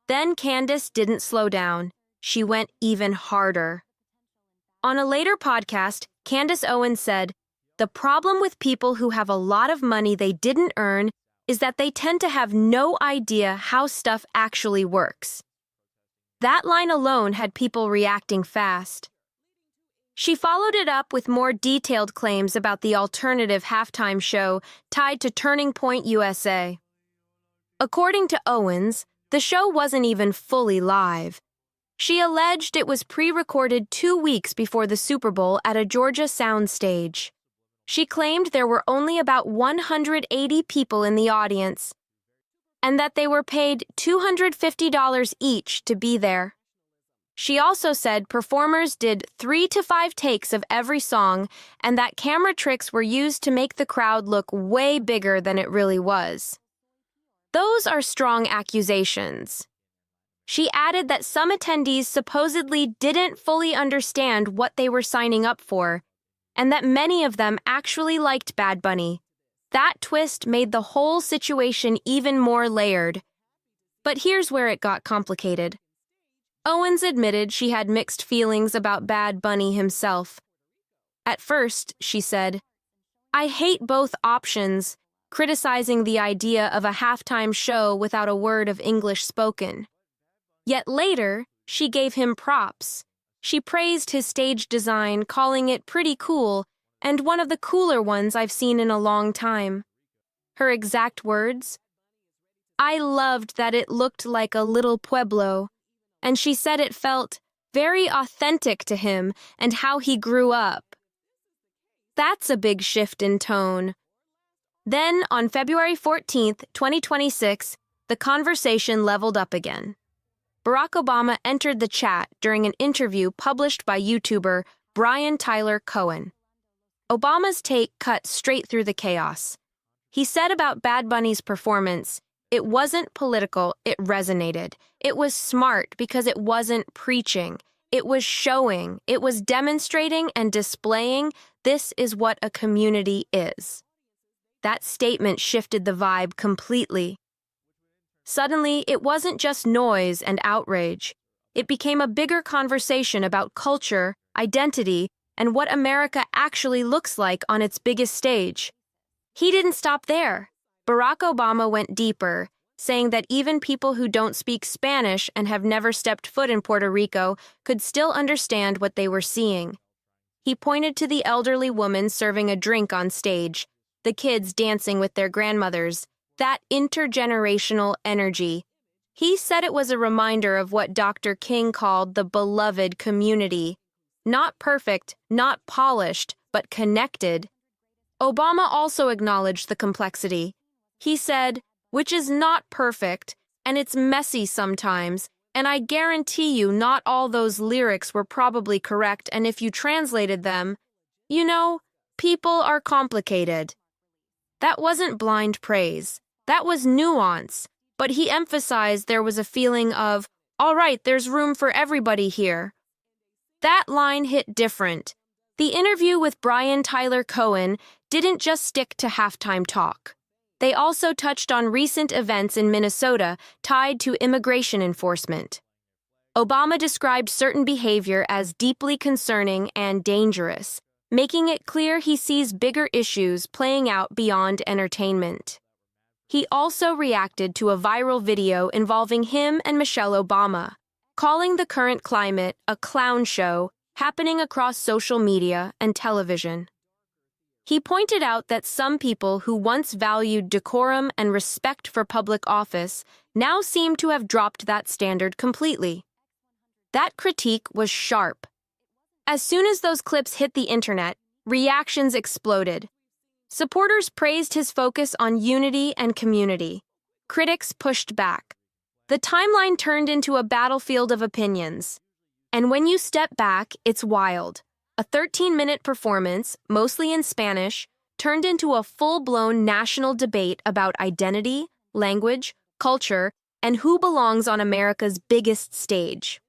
Then Candace didn't slow down. She went even harder. On a later podcast, Candace Owens said, "The problem with people who have a lot of money they didn't earn is that they tend to have no idea how stuff actually works." That line alone had people reacting fast. She followed it up with more detailed claims about the alternative halftime show tied to Turning Point USA. According to Owens, the show wasn't even fully live. She alleged it was pre-recorded 2 weeks before the Super Bowl at a Georgia soundstage. She claimed there were only about 180 people in the audience, and that they were paid $250 each to be there. She also said performers did 3 to 5 takes of every song and that camera tricks were used to make the crowd look way bigger than it really was. Those are strong accusations. She added that some attendees supposedly didn't fully understand what they were signing up for, and that many of them actually liked Bad Bunny. That twist made the whole situation even more layered. But here's where it got complicated. Owens admitted she had mixed feelings about Bad Bunny himself. At first, she said, "I hate both options," criticizing the idea of a halftime show without a word of English spoken. Yet later, she gave him props. She praised his stage design, calling it pretty cool, and one of the cooler ones I've seen in a long time. Her exact words? I loved that it looked like a little pueblo, and she said it felt very authentic to him and how he grew up. That's a big shift in tone. Then, on February 14th, 2026, the conversation leveled up again. Barack Obama entered the chat during an interview published by YouTuber Brian Tyler Cohen. Obama's take cut straight through the chaos. He said about Bad Bunny's performance, it wasn't political, it resonated. It was smart because it wasn't preaching. It was showing, it was demonstrating and displaying this is what a community is. That statement shifted the vibe completely. Suddenly, it wasn't just noise and outrage. It became a bigger conversation about culture, identity, and what America actually looks like on its biggest stage. He didn't stop there. Barack Obama went deeper, saying that even people who don't speak Spanish and have never stepped foot in Puerto Rico could still understand what they were seeing. He pointed to the elderly woman serving a drink on stage, the kids dancing with their grandmothers, that intergenerational energy. He said it was a reminder of what Dr. King called the beloved community. Not perfect, not polished, but connected. Obama also acknowledged the complexity. He said, which is not perfect, and it's messy sometimes, and I guarantee you not all those lyrics were probably correct, and if you translated them, you know, people are complicated. That wasn't blind praise. That was nuance, but he emphasized there was a feeling of, all right, there's room for everybody here. That line hit different. The interview with Brian Tyler Cohen didn't just stick to halftime talk. They also touched on recent events in Minnesota tied to immigration enforcement. Obama described certain behavior as deeply concerning and dangerous, making it clear he sees bigger issues playing out beyond entertainment. He also reacted to a viral video involving him and Michelle Obama, calling the current climate a clown show happening across social media and television. He pointed out that some people who once valued decorum and respect for public office now seem to have dropped that standard completely. That critique was sharp. As soon as those clips hit the internet, reactions exploded. Supporters praised his focus on unity and community. Critics pushed back. The timeline turned into a battlefield of opinions. And when you step back, it's wild. A 13-minute performance, mostly in Spanish, turned into a full-blown national debate about identity, language, culture, and who belongs on America's biggest stage.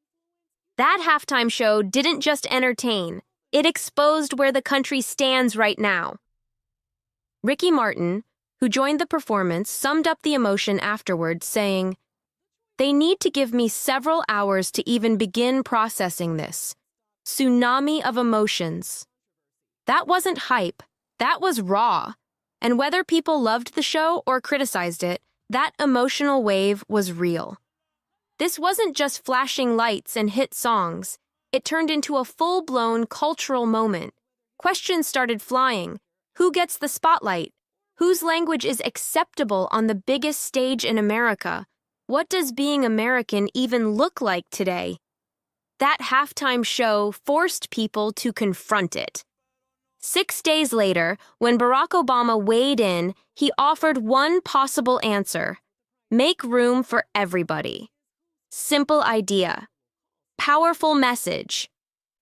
That halftime show didn't just entertain, it exposed where the country stands right now. Ricky Martin, who joined the performance, summed up the emotion afterwards, saying, "They need to give me several hours to even begin processing this. Tsunami of emotions." That wasn't hype, that was raw. And whether people loved the show or criticized it, that emotional wave was real. This wasn't just flashing lights and hit songs. It turned into a full-blown cultural moment. Questions started flying. Who gets the spotlight? Whose language is acceptable on the biggest stage in America? What does being American even look like today? That halftime show forced people to confront it. 6 days later, when Barack Obama weighed in, he offered one possible answer: make room for everybody. Simple idea. Powerful message.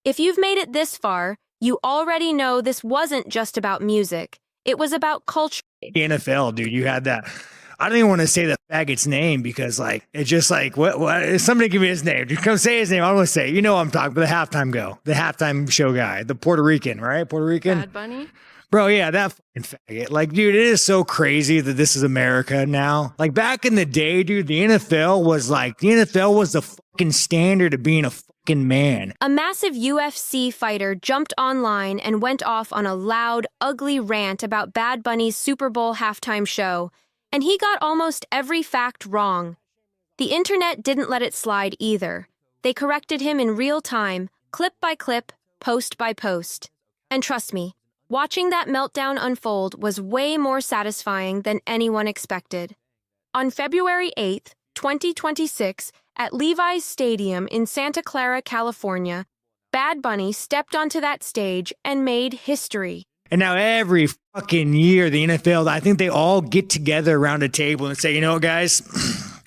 If you've made it this far, you already know this wasn't just about music. It was about culture. The NFL, dude, you had that. I don't even want to say the faggot's name because, like, it's just like, what? Somebody give me his name. Just come say his name. I want to say, you know what I'm talking about, the halftime show guy, the Puerto Rican, right? Puerto Rican? Bad Bunny? Bro, yeah, that fucking faggot. Like, dude, it is so crazy that this is America now. Like, back in the day, dude, the NFL was the fucking standard of being a fucking man. A massive UFC fighter jumped online and went off on a loud, ugly rant about Bad Bunny's Super Bowl halftime show, and he got almost every fact wrong. The internet didn't let it slide either. They corrected him in real time, clip by clip, post by post. And trust me, Watching that meltdown unfold was way more satisfying than anyone expected. On February 8th, 2026, at Levi's Stadium in Santa Clara, California, Bad Bunny stepped onto that stage and made history. And now every fucking year, the NFL, I think they all get together around a table and say, you know what, guys?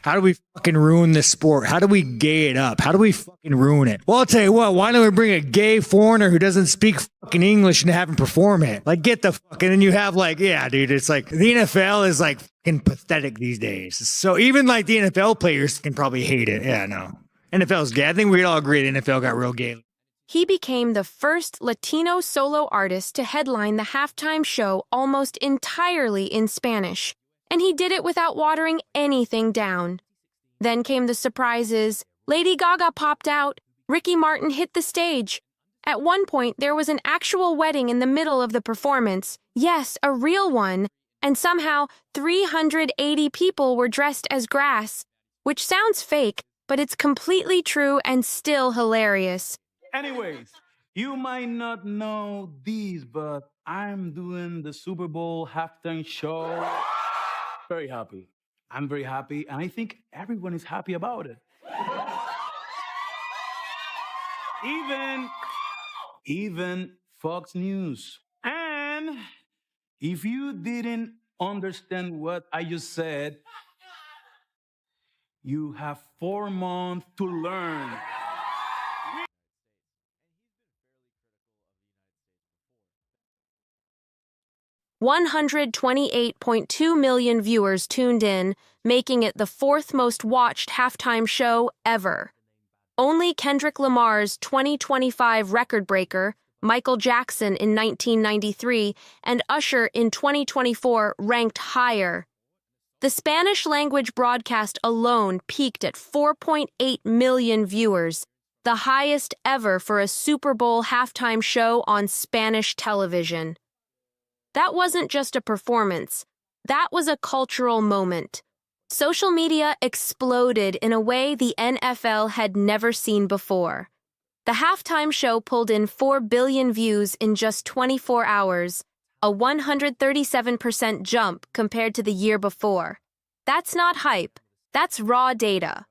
How do we fucking ruin this sport? How do we gay it up? How do we fucking ruin it? Well, I'll tell you what, why don't we bring a gay foreigner who doesn't speak fucking English and have him perform it? Like, get the fuck, and then you have like, yeah, dude, it's like, the NFL is like fucking pathetic these days. So even like the NFL players can probably hate it. Yeah, no. NFL's gay. I think we'd all agree the NFL got real gay. He became the first Latino solo artist to headline the halftime show almost entirely in Spanish, and he did it without watering anything down. Then came the surprises. Lady Gaga popped out. Ricky Martin hit the stage. At one point, there was an actual wedding in the middle of the performance. Yes, a real one. And somehow, 380 people were dressed as grass, which sounds fake, but it's completely true and still hilarious. Anyways, you might not know these, but I'm doing the Super Bowl halftime show. Very happy. I'm very happy, and I think everyone is happy about it. Even Fox News. And if you didn't understand what I just said, you have 4 months to learn. 128.2 million viewers tuned in, making it the 4th most watched halftime show ever. Only Kendrick Lamar's 2025 record breaker, Michael Jackson in 1993, and Usher in 2024 ranked higher. The Spanish-language broadcast alone peaked at 4.8 million viewers, the highest ever for a Super Bowl halftime show on Spanish television. That wasn't just a performance. That was a cultural moment. Social media exploded in a way the NFL had never seen before. The halftime show pulled in 4 billion views in just 24 hours, a 137% jump compared to the year before. That's not hype. That's raw data.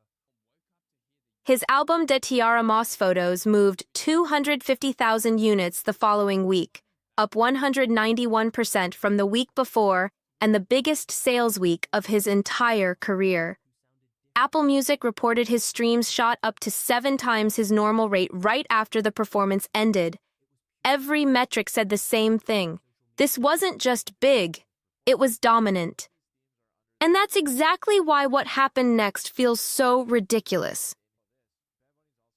His album De Tiara Moss Photos moved 250,000 units the following week, up 191% from the week before and the biggest sales week of his entire career. Apple Music reported his streams shot up to 7 times his normal rate right after the performance ended. Every metric said the same thing. This wasn't just big, it was dominant. And that's exactly why what happened next feels so ridiculous.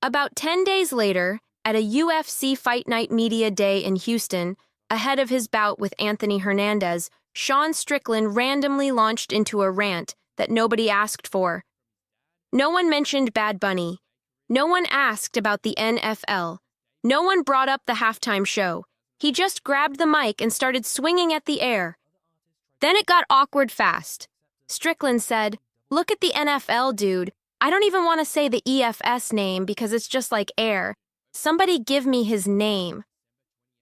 About 10 days later, at a UFC Fight Night Media Day in Houston, ahead of his bout with Anthony Hernandez, Sean Strickland randomly launched into a rant that nobody asked for. No one mentioned Bad Bunny. No one asked about the NFL. No one brought up the halftime show. He just grabbed the mic and started swinging at the air. Then it got awkward fast. Strickland said, "Look at the NFL, dude. I don't even want to say the EFS name because it's just like air. Somebody give me his name."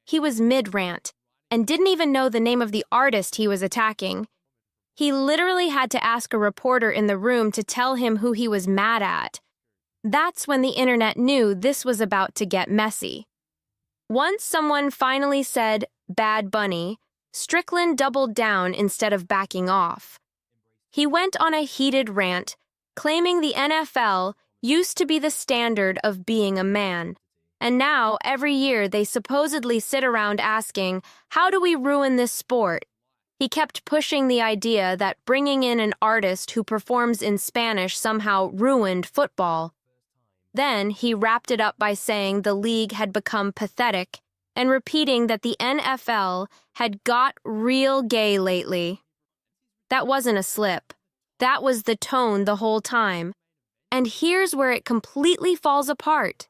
He was mid-rant and didn't even know the name of the artist he was attacking. He literally had to ask a reporter in the room to tell him who he was mad at. That's when the internet knew this was about to get messy. Once someone finally said, "Bad Bunny," Strickland doubled down instead of backing off. He went on a heated rant, claiming the NFL used to be the standard of being a man. And now, every year, they supposedly sit around asking, how do we ruin this sport? He kept pushing the idea that bringing in an artist who performs in Spanish somehow ruined football. Then he wrapped it up by saying the league had become pathetic and repeating that the NFL had got real gay lately. That wasn't a slip. That was the tone the whole time. And here's where it completely falls apart.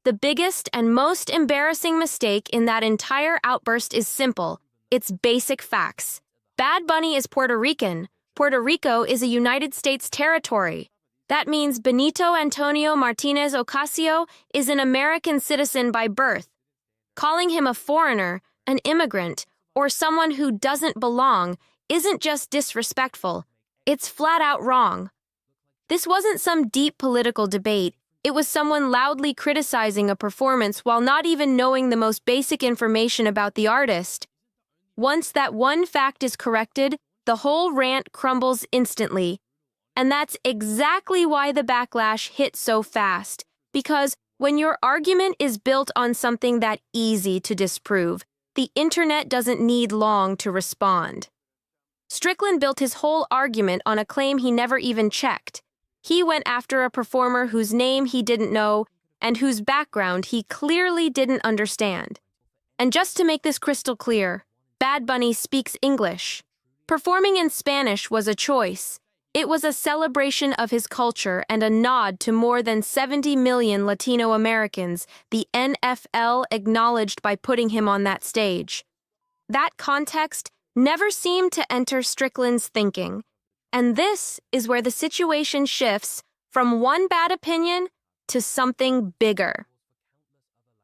The biggest and most embarrassing mistake in that entire outburst is simple. It's basic facts. Bad Bunny is Puerto Rican. Puerto Rico is a United States territory. That means Benito Antonio Martinez Ocasio is an American citizen by birth. Calling him a foreigner an immigrant, or someone who doesn't belong isn't just disrespectful, it's flat out wrong. This wasn't some deep political debate. It was someone loudly criticizing a performance while not even knowing the most basic information about the artist. Once that one fact is corrected, the whole rant crumbles instantly. And that's exactly why the backlash hit so fast. Because when your argument is built on something that easy to disprove, the internet doesn't need long to respond. Strickland built his whole argument on a claim he never even checked. He went after a performer whose name he didn't know and whose background he clearly didn't understand. And just to make this crystal clear, Bad Bunny speaks English. Performing in Spanish was a choice. It was a celebration of his culture and a nod to more than 70 million Latino Americans the NFL acknowledged by putting him on that stage. That context never seemed to enter Strickland's thinking. And this is where the situation shifts from one bad opinion to something bigger.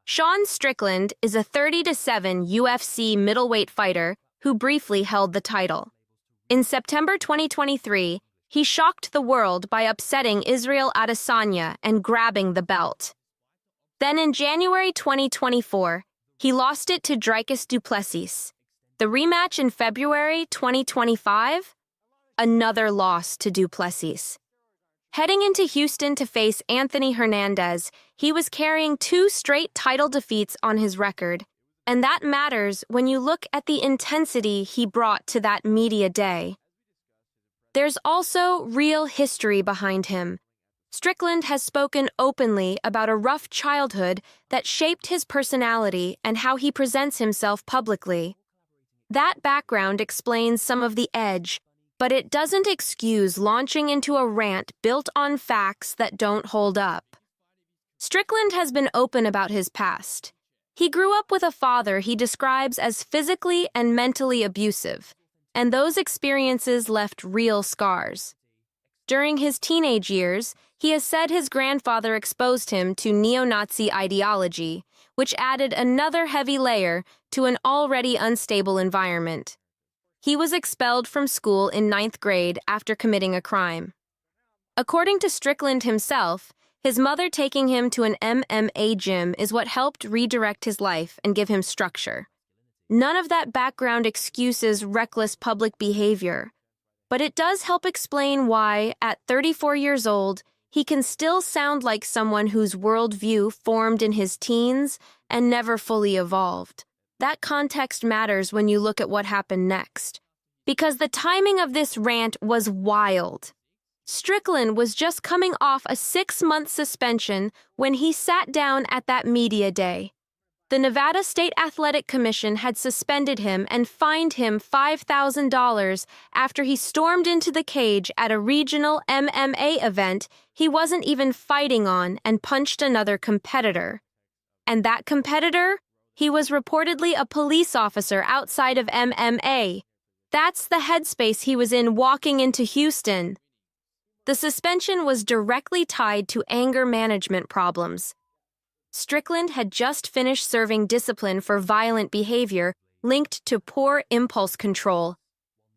Sean Strickland is a 30-7 UFC middleweight fighter who briefly held the title. In September 2023, he shocked the world by upsetting Israel Adesanya and grabbing the belt. Then in January 2024, he lost it to Dricus du Plessis. The rematch in February 2025? Another loss to du Plessis. Heading into Houston to face Anthony Hernandez, he was carrying 2 straight title defeats on his record. And that matters when you look at the intensity he brought to that media day. There's also real history behind him. Strickland has spoken openly about a rough childhood that shaped his personality and how he presents himself publicly. That background explains some of the edge, but it doesn't excuse launching into a rant built on facts that don't hold up. Strickland has been open about his past. He grew up with a father he describes as physically and mentally abusive, and those experiences left real scars. During his teenage years, he has said his grandfather exposed him to neo-Nazi ideology, which added another heavy layer to an already unstable environment. He was expelled from school in 9th grade after committing a crime. According to Strickland himself, his mother taking him to an MMA gym is what helped redirect his life and give him structure. None of that background excuses reckless public behavior, but it does help explain why, at 34 years old, he can still sound like someone whose worldview formed in his teens and never fully evolved. That context matters when you look at what happened next, because the timing of this rant was wild. Strickland was just coming off a 6-month suspension when he sat down at that media day. The Nevada State Athletic Commission had suspended him and fined him $5,000 after he stormed into the cage at a regional MMA event he wasn't even fighting on and punched another competitor. And that competitor? He was reportedly a police officer outside of MMA. That's the headspace he was in walking into Houston. The suspension was directly tied to anger management problems. Strickland had just finished serving discipline for violent behavior linked to poor impulse control,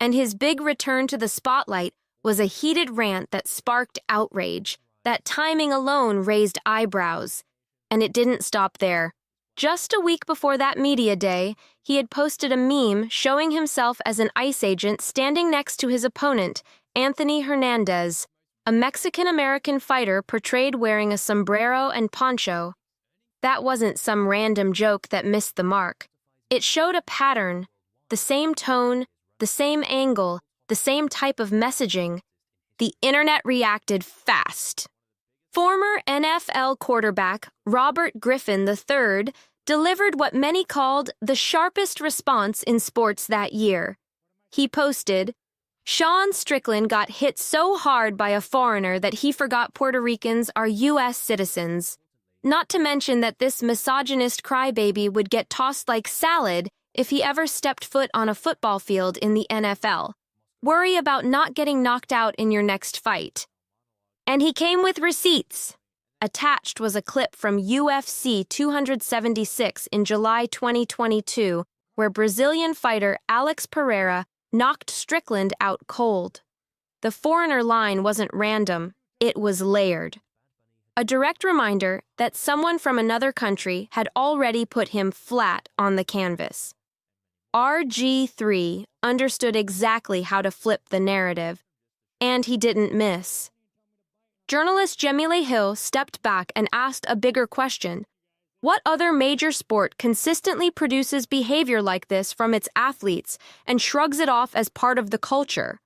and his big return to the spotlight was a heated rant that sparked outrage. That timing alone raised eyebrows. And it didn't stop there. Just a week before that media day, he had posted a meme showing himself as an ICE agent standing next to his opponent, Anthony Hernandez, a Mexican-American fighter portrayed wearing a sombrero and poncho. That wasn't some random joke that missed the mark. It showed a pattern, the same tone, the same angle, the same type of messaging. The internet reacted fast. Former NFL quarterback Robert Griffin III delivered what many called the sharpest response in sports that year. He posted, "Sean Strickland got hit so hard by a foreigner that he forgot Puerto Ricans are U.S. citizens. Not to mention that this misogynist crybaby would get tossed like salad if he ever stepped foot on a football field in the NFL. Worry about not getting knocked out in your next fight." And he came with receipts. Attached was a clip from UFC 276 in July 2022, where Brazilian fighter Alex Pereira knocked Strickland out cold. The foreigner line wasn't random, it was layered. A direct reminder that someone from another country had already put him flat on the canvas. RG3 understood exactly how to flip the narrative, and he didn't miss. Journalist Jemile Hill stepped back and asked a bigger question. What other major sport consistently produces behavior like this from its athletes and shrugs it off as part of the culture?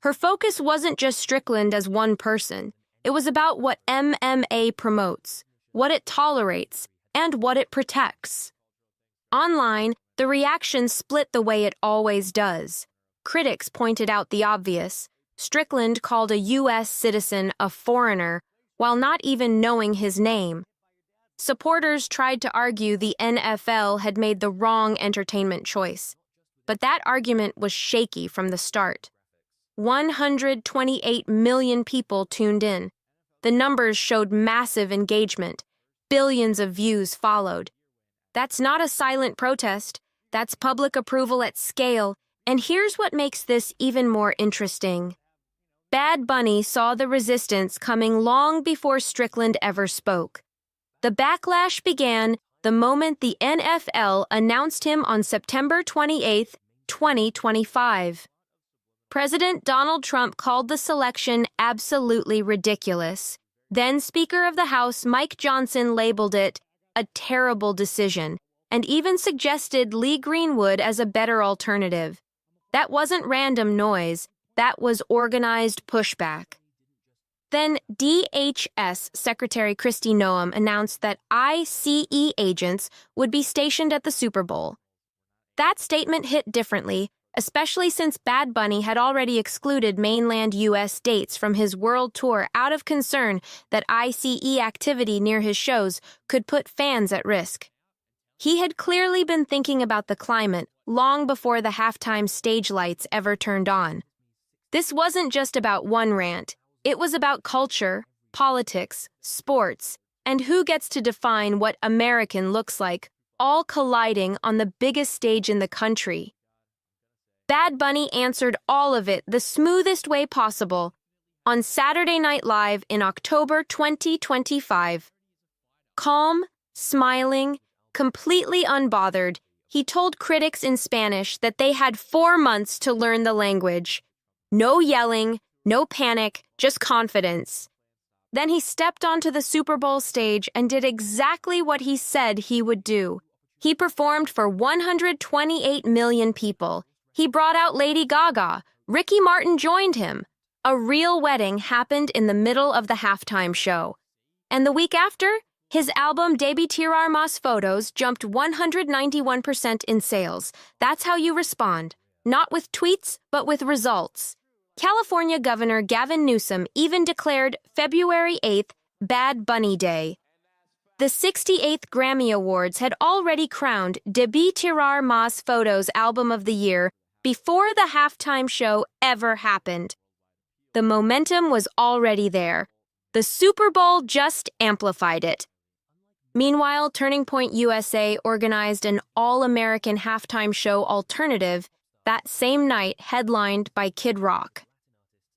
Her focus wasn't just Strickland as one person. It was about what MMA promotes, what it tolerates, and what it protects. Online, the reaction split the way it always does. Critics pointed out the obvious. Strickland called a U.S. citizen a foreigner while not even knowing his name. Supporters tried to argue the NFL had made the wrong entertainment choice, but that argument was shaky from the start. 128 million people tuned in. The numbers showed massive engagement. Billions of views followed. That's not a silent protest. That's public approval at scale. And here's what makes this even more interesting. Bad Bunny saw the resistance coming long before Strickland ever spoke. The backlash began the moment the NFL announced him on September 28, 2025. President Donald Trump called the selection absolutely ridiculous. Then Speaker of the House Mike Johnson labeled it a terrible decision and even suggested Lee Greenwood as a better alternative. That wasn't random noise. That was organized pushback. Then DHS Secretary Kristi Noem announced that ICE agents would be stationed at the Super Bowl. That statement hit differently, especially since Bad Bunny had already excluded mainland U.S. dates from his world tour out of concern that ICE activity near his shows could put fans at risk. He had clearly been thinking about the climate long before the halftime stage lights ever turned on. This wasn't just about one rant. It was about culture, politics, sports, and who gets to define what American looks like, all colliding on the biggest stage in the country. Bad Bunny answered all of it the smoothest way possible on Saturday Night Live in October 2025. Calm, smiling, completely unbothered, he told critics in Spanish that they had 4 months to learn the language. No yelling, no panic, just confidence. Then he stepped onto the Super Bowl stage and did exactly what he said he would do. He performed for 128 million people. He brought out Lady Gaga. Ricky Martin joined him. A real wedding happened in the middle of the halftime show. And the week after, his album Debí Tirar Más Fotos jumped 191% in sales. That's how you respond. Not with tweets, but with results. California Governor Gavin Newsom even declared February 8th Bad Bunny Day. The 68th Grammy Awards had already crowned Debí Tirar Más Fotos Album of the Year before the halftime show ever happened. The momentum was already there. The Super Bowl just amplified it. Meanwhile, Turning Point USA organized an all-American halftime show alternative that same night, headlined by Kid Rock.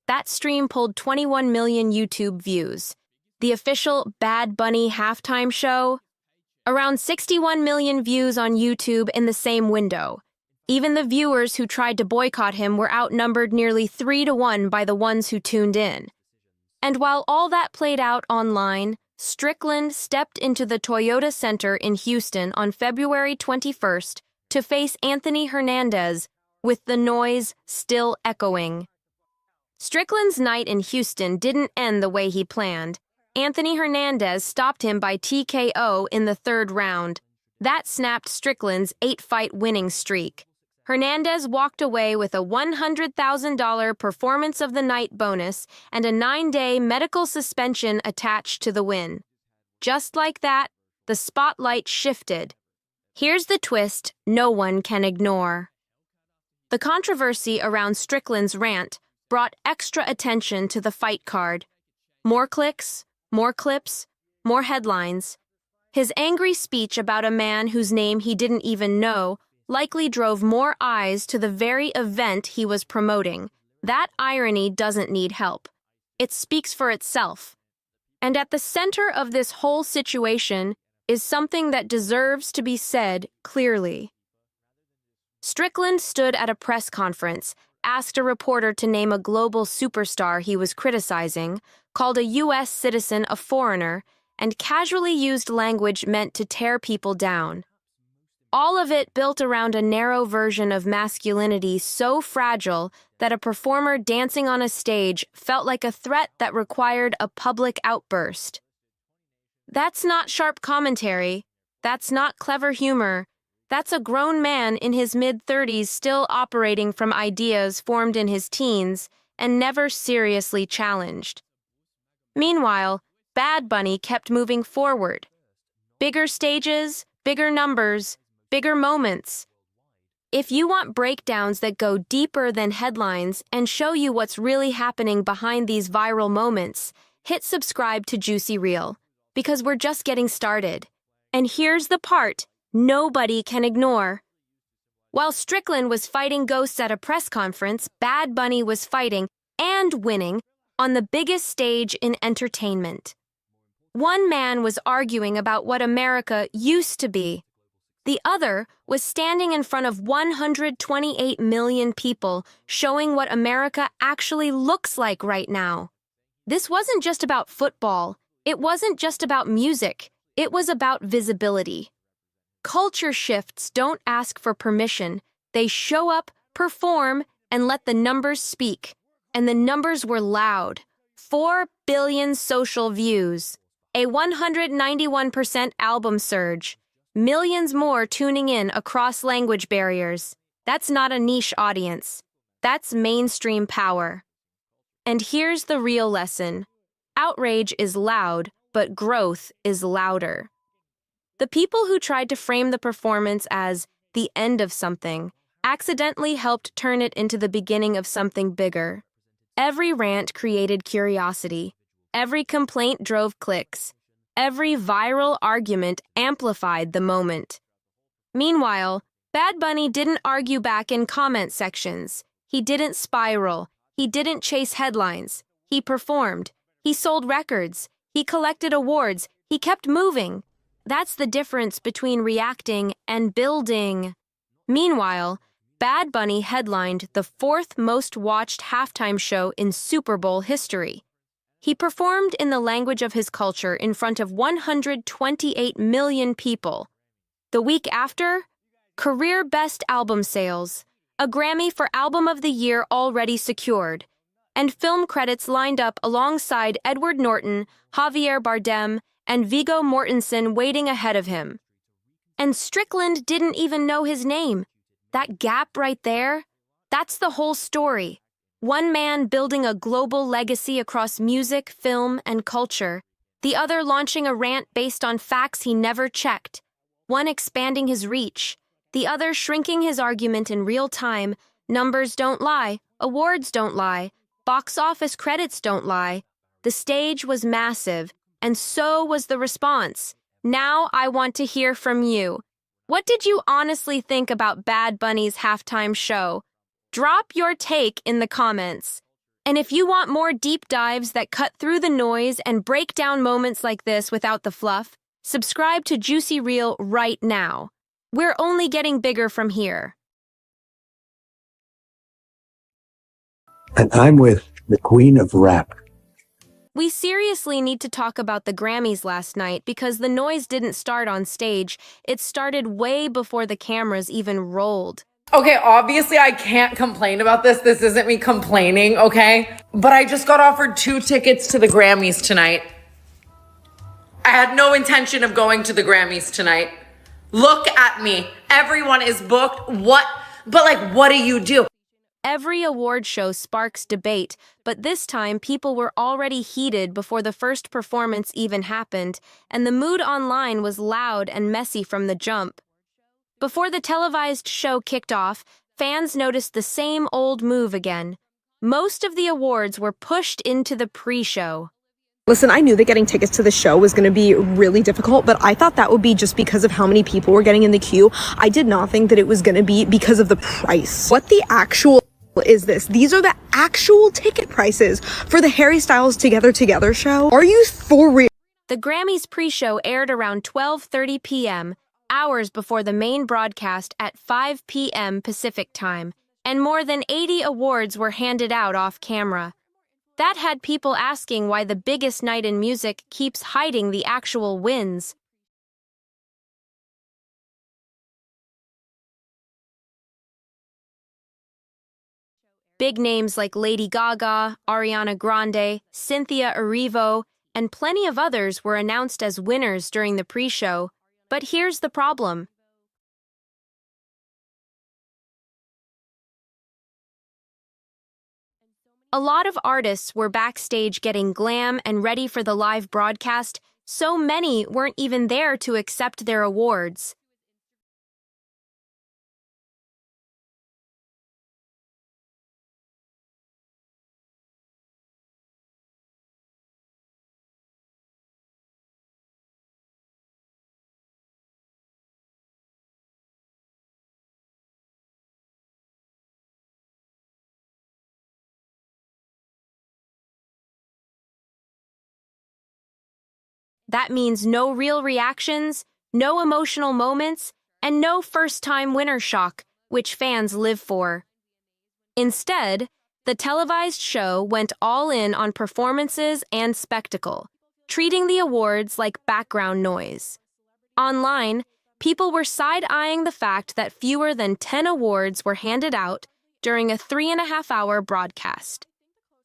That stream pulled 21 million YouTube views. The official Bad Bunny halftime show? Around 61 million views on YouTube in the same window. Even the viewers who tried to boycott him were outnumbered nearly 3-1 by the ones who tuned in. And while all that played out online, Strickland stepped into the Toyota Center in Houston on February 21st to face Anthony Hernandez, with the noise still echoing. Strickland's night in Houston didn't end the way he planned. Anthony Hernandez stopped him by TKO in the 3rd round. That snapped Strickland's 8-fight winning streak. Hernandez walked away with a $100,000 Performance of the Night bonus and a 9-day medical suspension attached to the win. Just like that, the spotlight shifted. Here's the twist no one can ignore. The controversy around Strickland's rant brought extra attention to the fight card. More clicks, more clips, more headlines. His angry speech about a man whose name he didn't even know likely drove more eyes to the very event he was promoting. That irony doesn't need help. It speaks for itself. And at the center of this whole situation is something that deserves to be said clearly. Strickland stood at a press conference, asked a reporter to name a global superstar he was criticizing, called a U.S. citizen a foreigner, and casually used language meant to tear people down. All of it built around a narrow version of masculinity so fragile that a performer dancing on a stage felt like a threat that required a public outburst. That's not sharp commentary. That's not clever humor. That's a grown man in his mid-30s still operating from ideas formed in his teens and never seriously challenged. Meanwhile, Bad Bunny kept moving forward. Bigger stages, bigger numbers, bigger moments. If you want breakdowns that go deeper than headlines and show you what's really happening behind these viral moments, hit subscribe to Juicy Reel, because we're just getting started. And here's the part nobody can ignore. While Strickland was fighting ghosts at a press conference, Bad Bunny was fighting and winning on the biggest stage in entertainment. One man was arguing about what America used to be. The other was standing in front of 128 million people, showing what America actually looks like right now. This wasn't just about football. It wasn't just about music. It was about visibility. Culture shifts don't ask for permission. They show up, perform, and let the numbers speak. And the numbers were loud. 4 billion social views. A 191% album surge. Millions more tuning in across language barriers. That's not a niche audience. That's mainstream power. And here's the real lesson. Outrage is loud, but growth is louder. The people who tried to frame the performance as the end of something accidentally helped turn it into the beginning of something bigger. Every rant created curiosity. Every complaint drove clicks. Every viral argument amplified the moment. Meanwhile, Bad Bunny didn't argue back in comment sections. He didn't spiral. He didn't chase headlines. He performed. He sold records. He collected awards. He kept moving. That's the difference between reacting and building. Meanwhile, Bad Bunny headlined the 4th most watched halftime show in Super Bowl history. He performed in the language of his culture in front of 128 million people. The week after, career best album sales, a Grammy for Album of the Year already secured, and film credits lined up alongside Edward Norton, Javier Bardem, and Viggo Mortensen waiting ahead of him. And Strickland didn't even know his name. That gap right there, that's the whole story. One man building a global legacy across music, film, and culture. The other launching a rant based on facts he never checked. One expanding his reach. The other shrinking his argument in real time. Numbers don't lie. Awards don't lie. Box office credits don't lie. The stage was massive, and so was the response. Now I want to hear from you. What did you honestly think about Bad Bunny's halftime show? Drop your take in the comments. And if you want more deep dives that cut through the noise and break down moments like this without the fluff, subscribe to Juicy Reel right now. We're only getting bigger from here. And I'm with the queen of rap. We seriously need to talk about the Grammys last night because the noise didn't start on stage. It started way before the cameras even rolled. Okay, obviously I can't complain about this. This isn't me complaining, okay? But I just got offered 2 tickets to the Grammys tonight. I had no intention of going to the Grammys tonight. Look at me. Everyone is booked. What do you do? Every award show sparks debate, but this time people were already heated before the first performance even happened, and the mood online was loud and messy from the jump. Before the televised show kicked off, fans noticed the same old move again. Most of the awards were pushed into the pre-show. Listen, I knew that getting tickets to the show was going to be really difficult, but I thought that would be just because of how many people were getting in the queue. I did not think that it was going to be because of the price. What the actual is this? These are the actual ticket prices for the Harry Styles Together show? Are you for real? The Grammys pre-show aired around 12:30 p.m., hours before the main broadcast at 5 p.m. Pacific time, and more than 80 awards were handed out off camera. That had people asking why the biggest night in music keeps hiding the actual wins. Big names like Lady Gaga, Ariana Grande, Cynthia Erivo, and plenty of others were announced as winners during the pre-show. But here's the problem. A lot of artists were backstage getting glam and ready for the live broadcast. So many weren't even there to accept their awards. That means no real reactions, no emotional moments, and no first-time winner shock, which fans live for. Instead, the televised show went all in on performances and spectacle, treating the awards like background noise. Online, people were side-eyeing the fact that fewer than 10 awards were handed out during a 3.5-hour broadcast.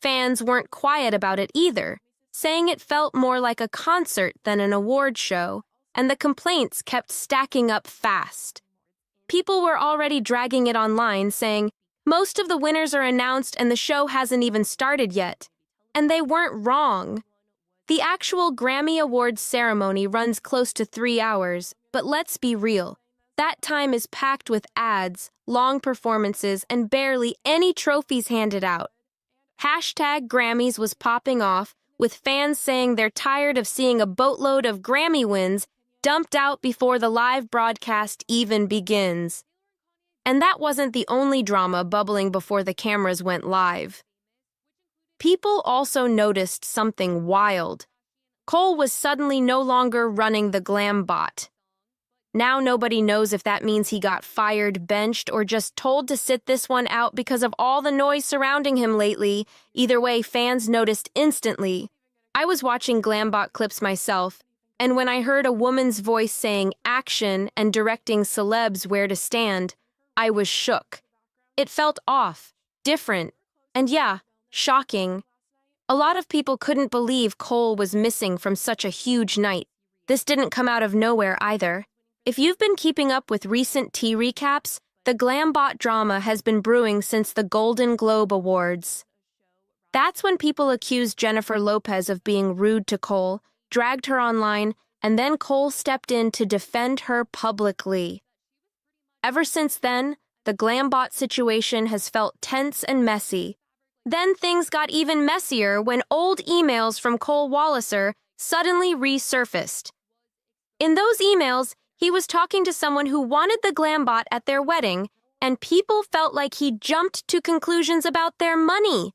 Fans weren't quiet about it either, saying it felt more like a concert than an award show, and the complaints kept stacking up fast. People were already dragging it online, saying, "Most of the winners are announced and the show hasn't even started yet." And they weren't wrong. The actual Grammy Awards ceremony runs close to 3 hours, but let's be real. That time is packed with ads, long performances, and barely any trophies handed out. #Grammys was popping off, with fans saying they're tired of seeing a boatload of Grammy wins dumped out before the live broadcast even begins. And that wasn't the only drama bubbling before the cameras went live. People also noticed something wild. Cole was suddenly no longer running the glam bot. Now nobody knows if that means he got fired, benched, or just told to sit this one out because of all the noise surrounding him lately. Either way, fans noticed instantly. I was watching Glambot clips myself, and when I heard a woman's voice saying action and directing celebs where to stand, I was shook. It felt off, different, and yeah, shocking. A lot of people couldn't believe Cole was missing from such a huge night. This didn't come out of nowhere either. If you've been keeping up with recent tea recaps, the Glambot drama has been brewing since the Golden Globe Awards. That's when people accused Jennifer Lopez of being rude to Cole, dragged her online, and then Cole stepped in to defend her publicly. Ever since then, the Glambot situation has felt tense and messy. Then things got even messier when old emails from Cole Walliser suddenly resurfaced. In those emails, he was talking to someone who wanted the Glambot at their wedding, and people felt like he jumped to conclusions about their money.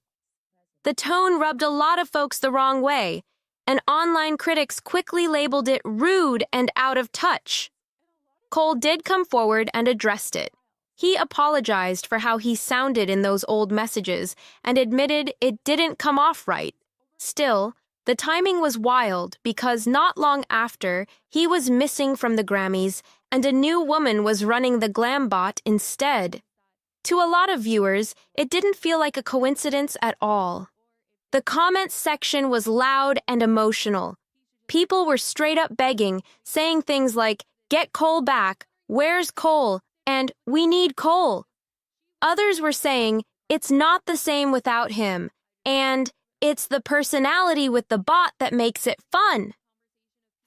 The tone rubbed a lot of folks the wrong way, and online critics quickly labeled it rude and out of touch. Cole did come forward and addressed it. He apologized for how he sounded in those old messages and admitted it didn't come off right. Still, the timing was wild because not long after, he was missing from the Grammys and a new woman was running the Glambot instead. To a lot of viewers, it didn't feel like a coincidence at all. The comments section was loud and emotional. People were straight up begging, saying things like, "Get Cole back," "Where's Cole?" and "We need Cole." Others were saying, "It's not the same without him," and "It's the personality with the bot that makes it fun."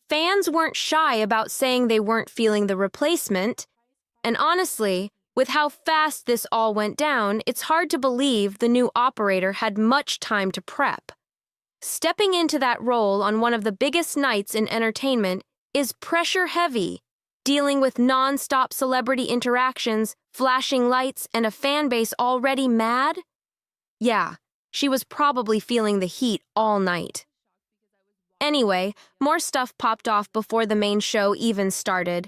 Fans weren't shy about saying they weren't feeling the replacement, and honestly, with how fast this all went down, it's hard to believe the new operator had much time to prep. Stepping into that role on one of the biggest nights in entertainment is pressure-heavy, dealing with non-stop celebrity interactions, flashing lights, and a fan base already mad? Yeah, she was probably feeling the heat all night. Anyway, more stuff popped off before the main show even started.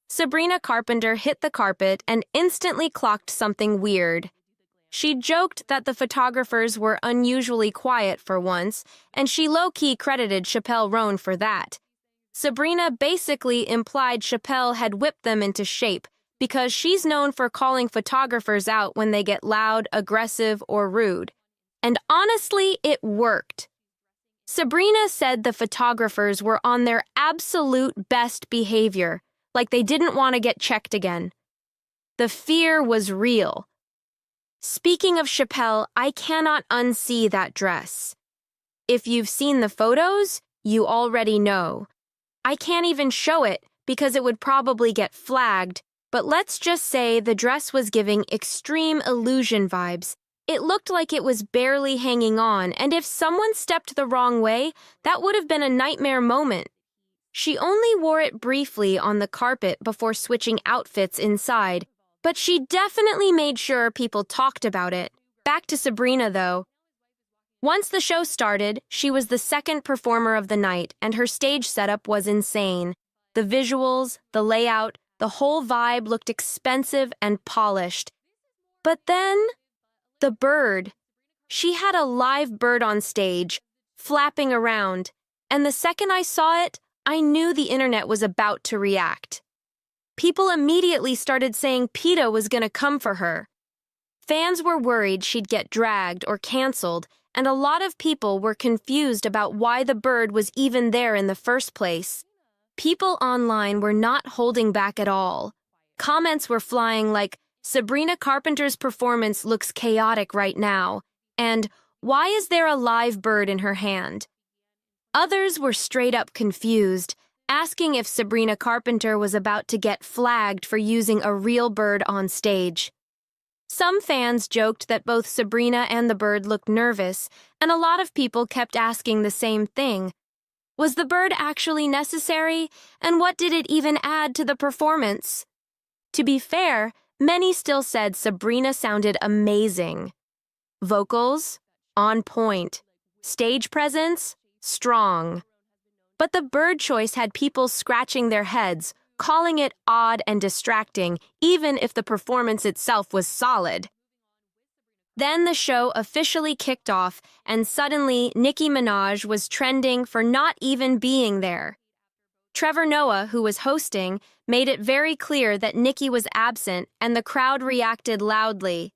Sabrina Carpenter hit the carpet and instantly clocked something weird. She joked that the photographers were unusually quiet for once, and she low-key credited Chappelle Roan for that. Sabrina basically implied Chappelle had whipped them into shape because she's known for calling photographers out when they get loud, aggressive, or rude. And honestly, it worked. Sabrina said the photographers were on their absolute best behavior, like they didn't want to get checked again. The fear was real. Speaking of Chappelle, I cannot unsee that dress. If you've seen the photos, you already know. I can't even show it because it would probably get flagged, but let's just say the dress was giving extreme illusion vibes. It looked like it was barely hanging on, and if someone stepped the wrong way, that would have been a nightmare moment. She only wore it briefly on the carpet before switching outfits inside, but she definitely made sure people talked about it. Back to Sabrina, though. Once the show started, she was the second performer of the night, and her stage setup was insane. The visuals, the layout, the whole vibe looked expensive and polished. But then, the bird. She had a live bird on stage, flapping around, and the second I saw it, I knew the internet was about to react. People immediately started saying PETA was gonna come for her. Fans were worried she'd get dragged or canceled, and a lot of people were confused about why the bird was even there in the first place. People online were not holding back at all. Comments were flying like, Sabrina Carpenter's performance looks chaotic right now, and why is there a live bird in her hand? Others were straight up confused, asking if Sabrina Carpenter was about to get flagged for using a real bird on stage. Some fans joked that both Sabrina and the bird looked nervous, and a lot of people kept asking the same thing. Was the bird actually necessary, and what did it even add to the performance? To be fair, many still said Sabrina sounded amazing. Vocals? On point. Stage presence? Strong. But the bird choice had people scratching their heads, calling it odd and distracting, even if the performance itself was solid. Then the show officially kicked off, and suddenly Nicki Minaj was trending for not even being there. Trevor Noah, who was hosting, made it very clear that Nicki was absent, and the crowd reacted loudly.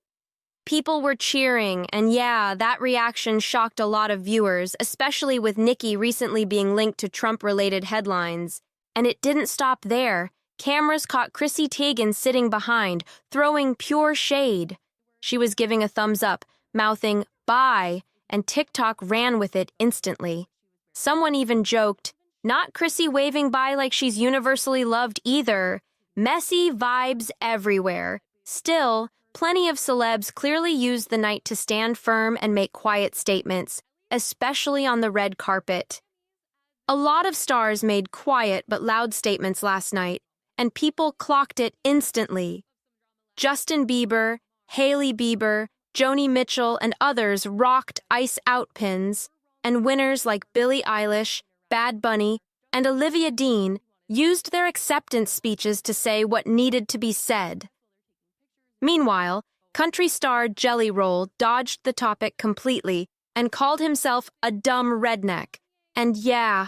People were cheering, and yeah, that reaction shocked a lot of viewers, especially with Nicki recently being linked to Trump-related headlines. And it didn't stop there. Cameras caught Chrissy Teigen sitting behind, throwing pure shade. She was giving a thumbs up, mouthing, bye, and TikTok ran with it instantly. Someone even joked, not Chrissy waving bye like she's universally loved either. Messy vibes everywhere. Still, plenty of celebs clearly used the night to stand firm and make quiet statements, especially on the red carpet. A lot of stars made quiet but loud statements last night, and people clocked it instantly. Justin Bieber, Hailey Bieber, Joni Mitchell, and others rocked Ice Out pins, and winners like Billie Eilish, Bad Bunny, and Olivia Dean used their acceptance speeches to say what needed to be said. Meanwhile, country star Jelly Roll dodged the topic completely and called himself a dumb redneck. And yeah,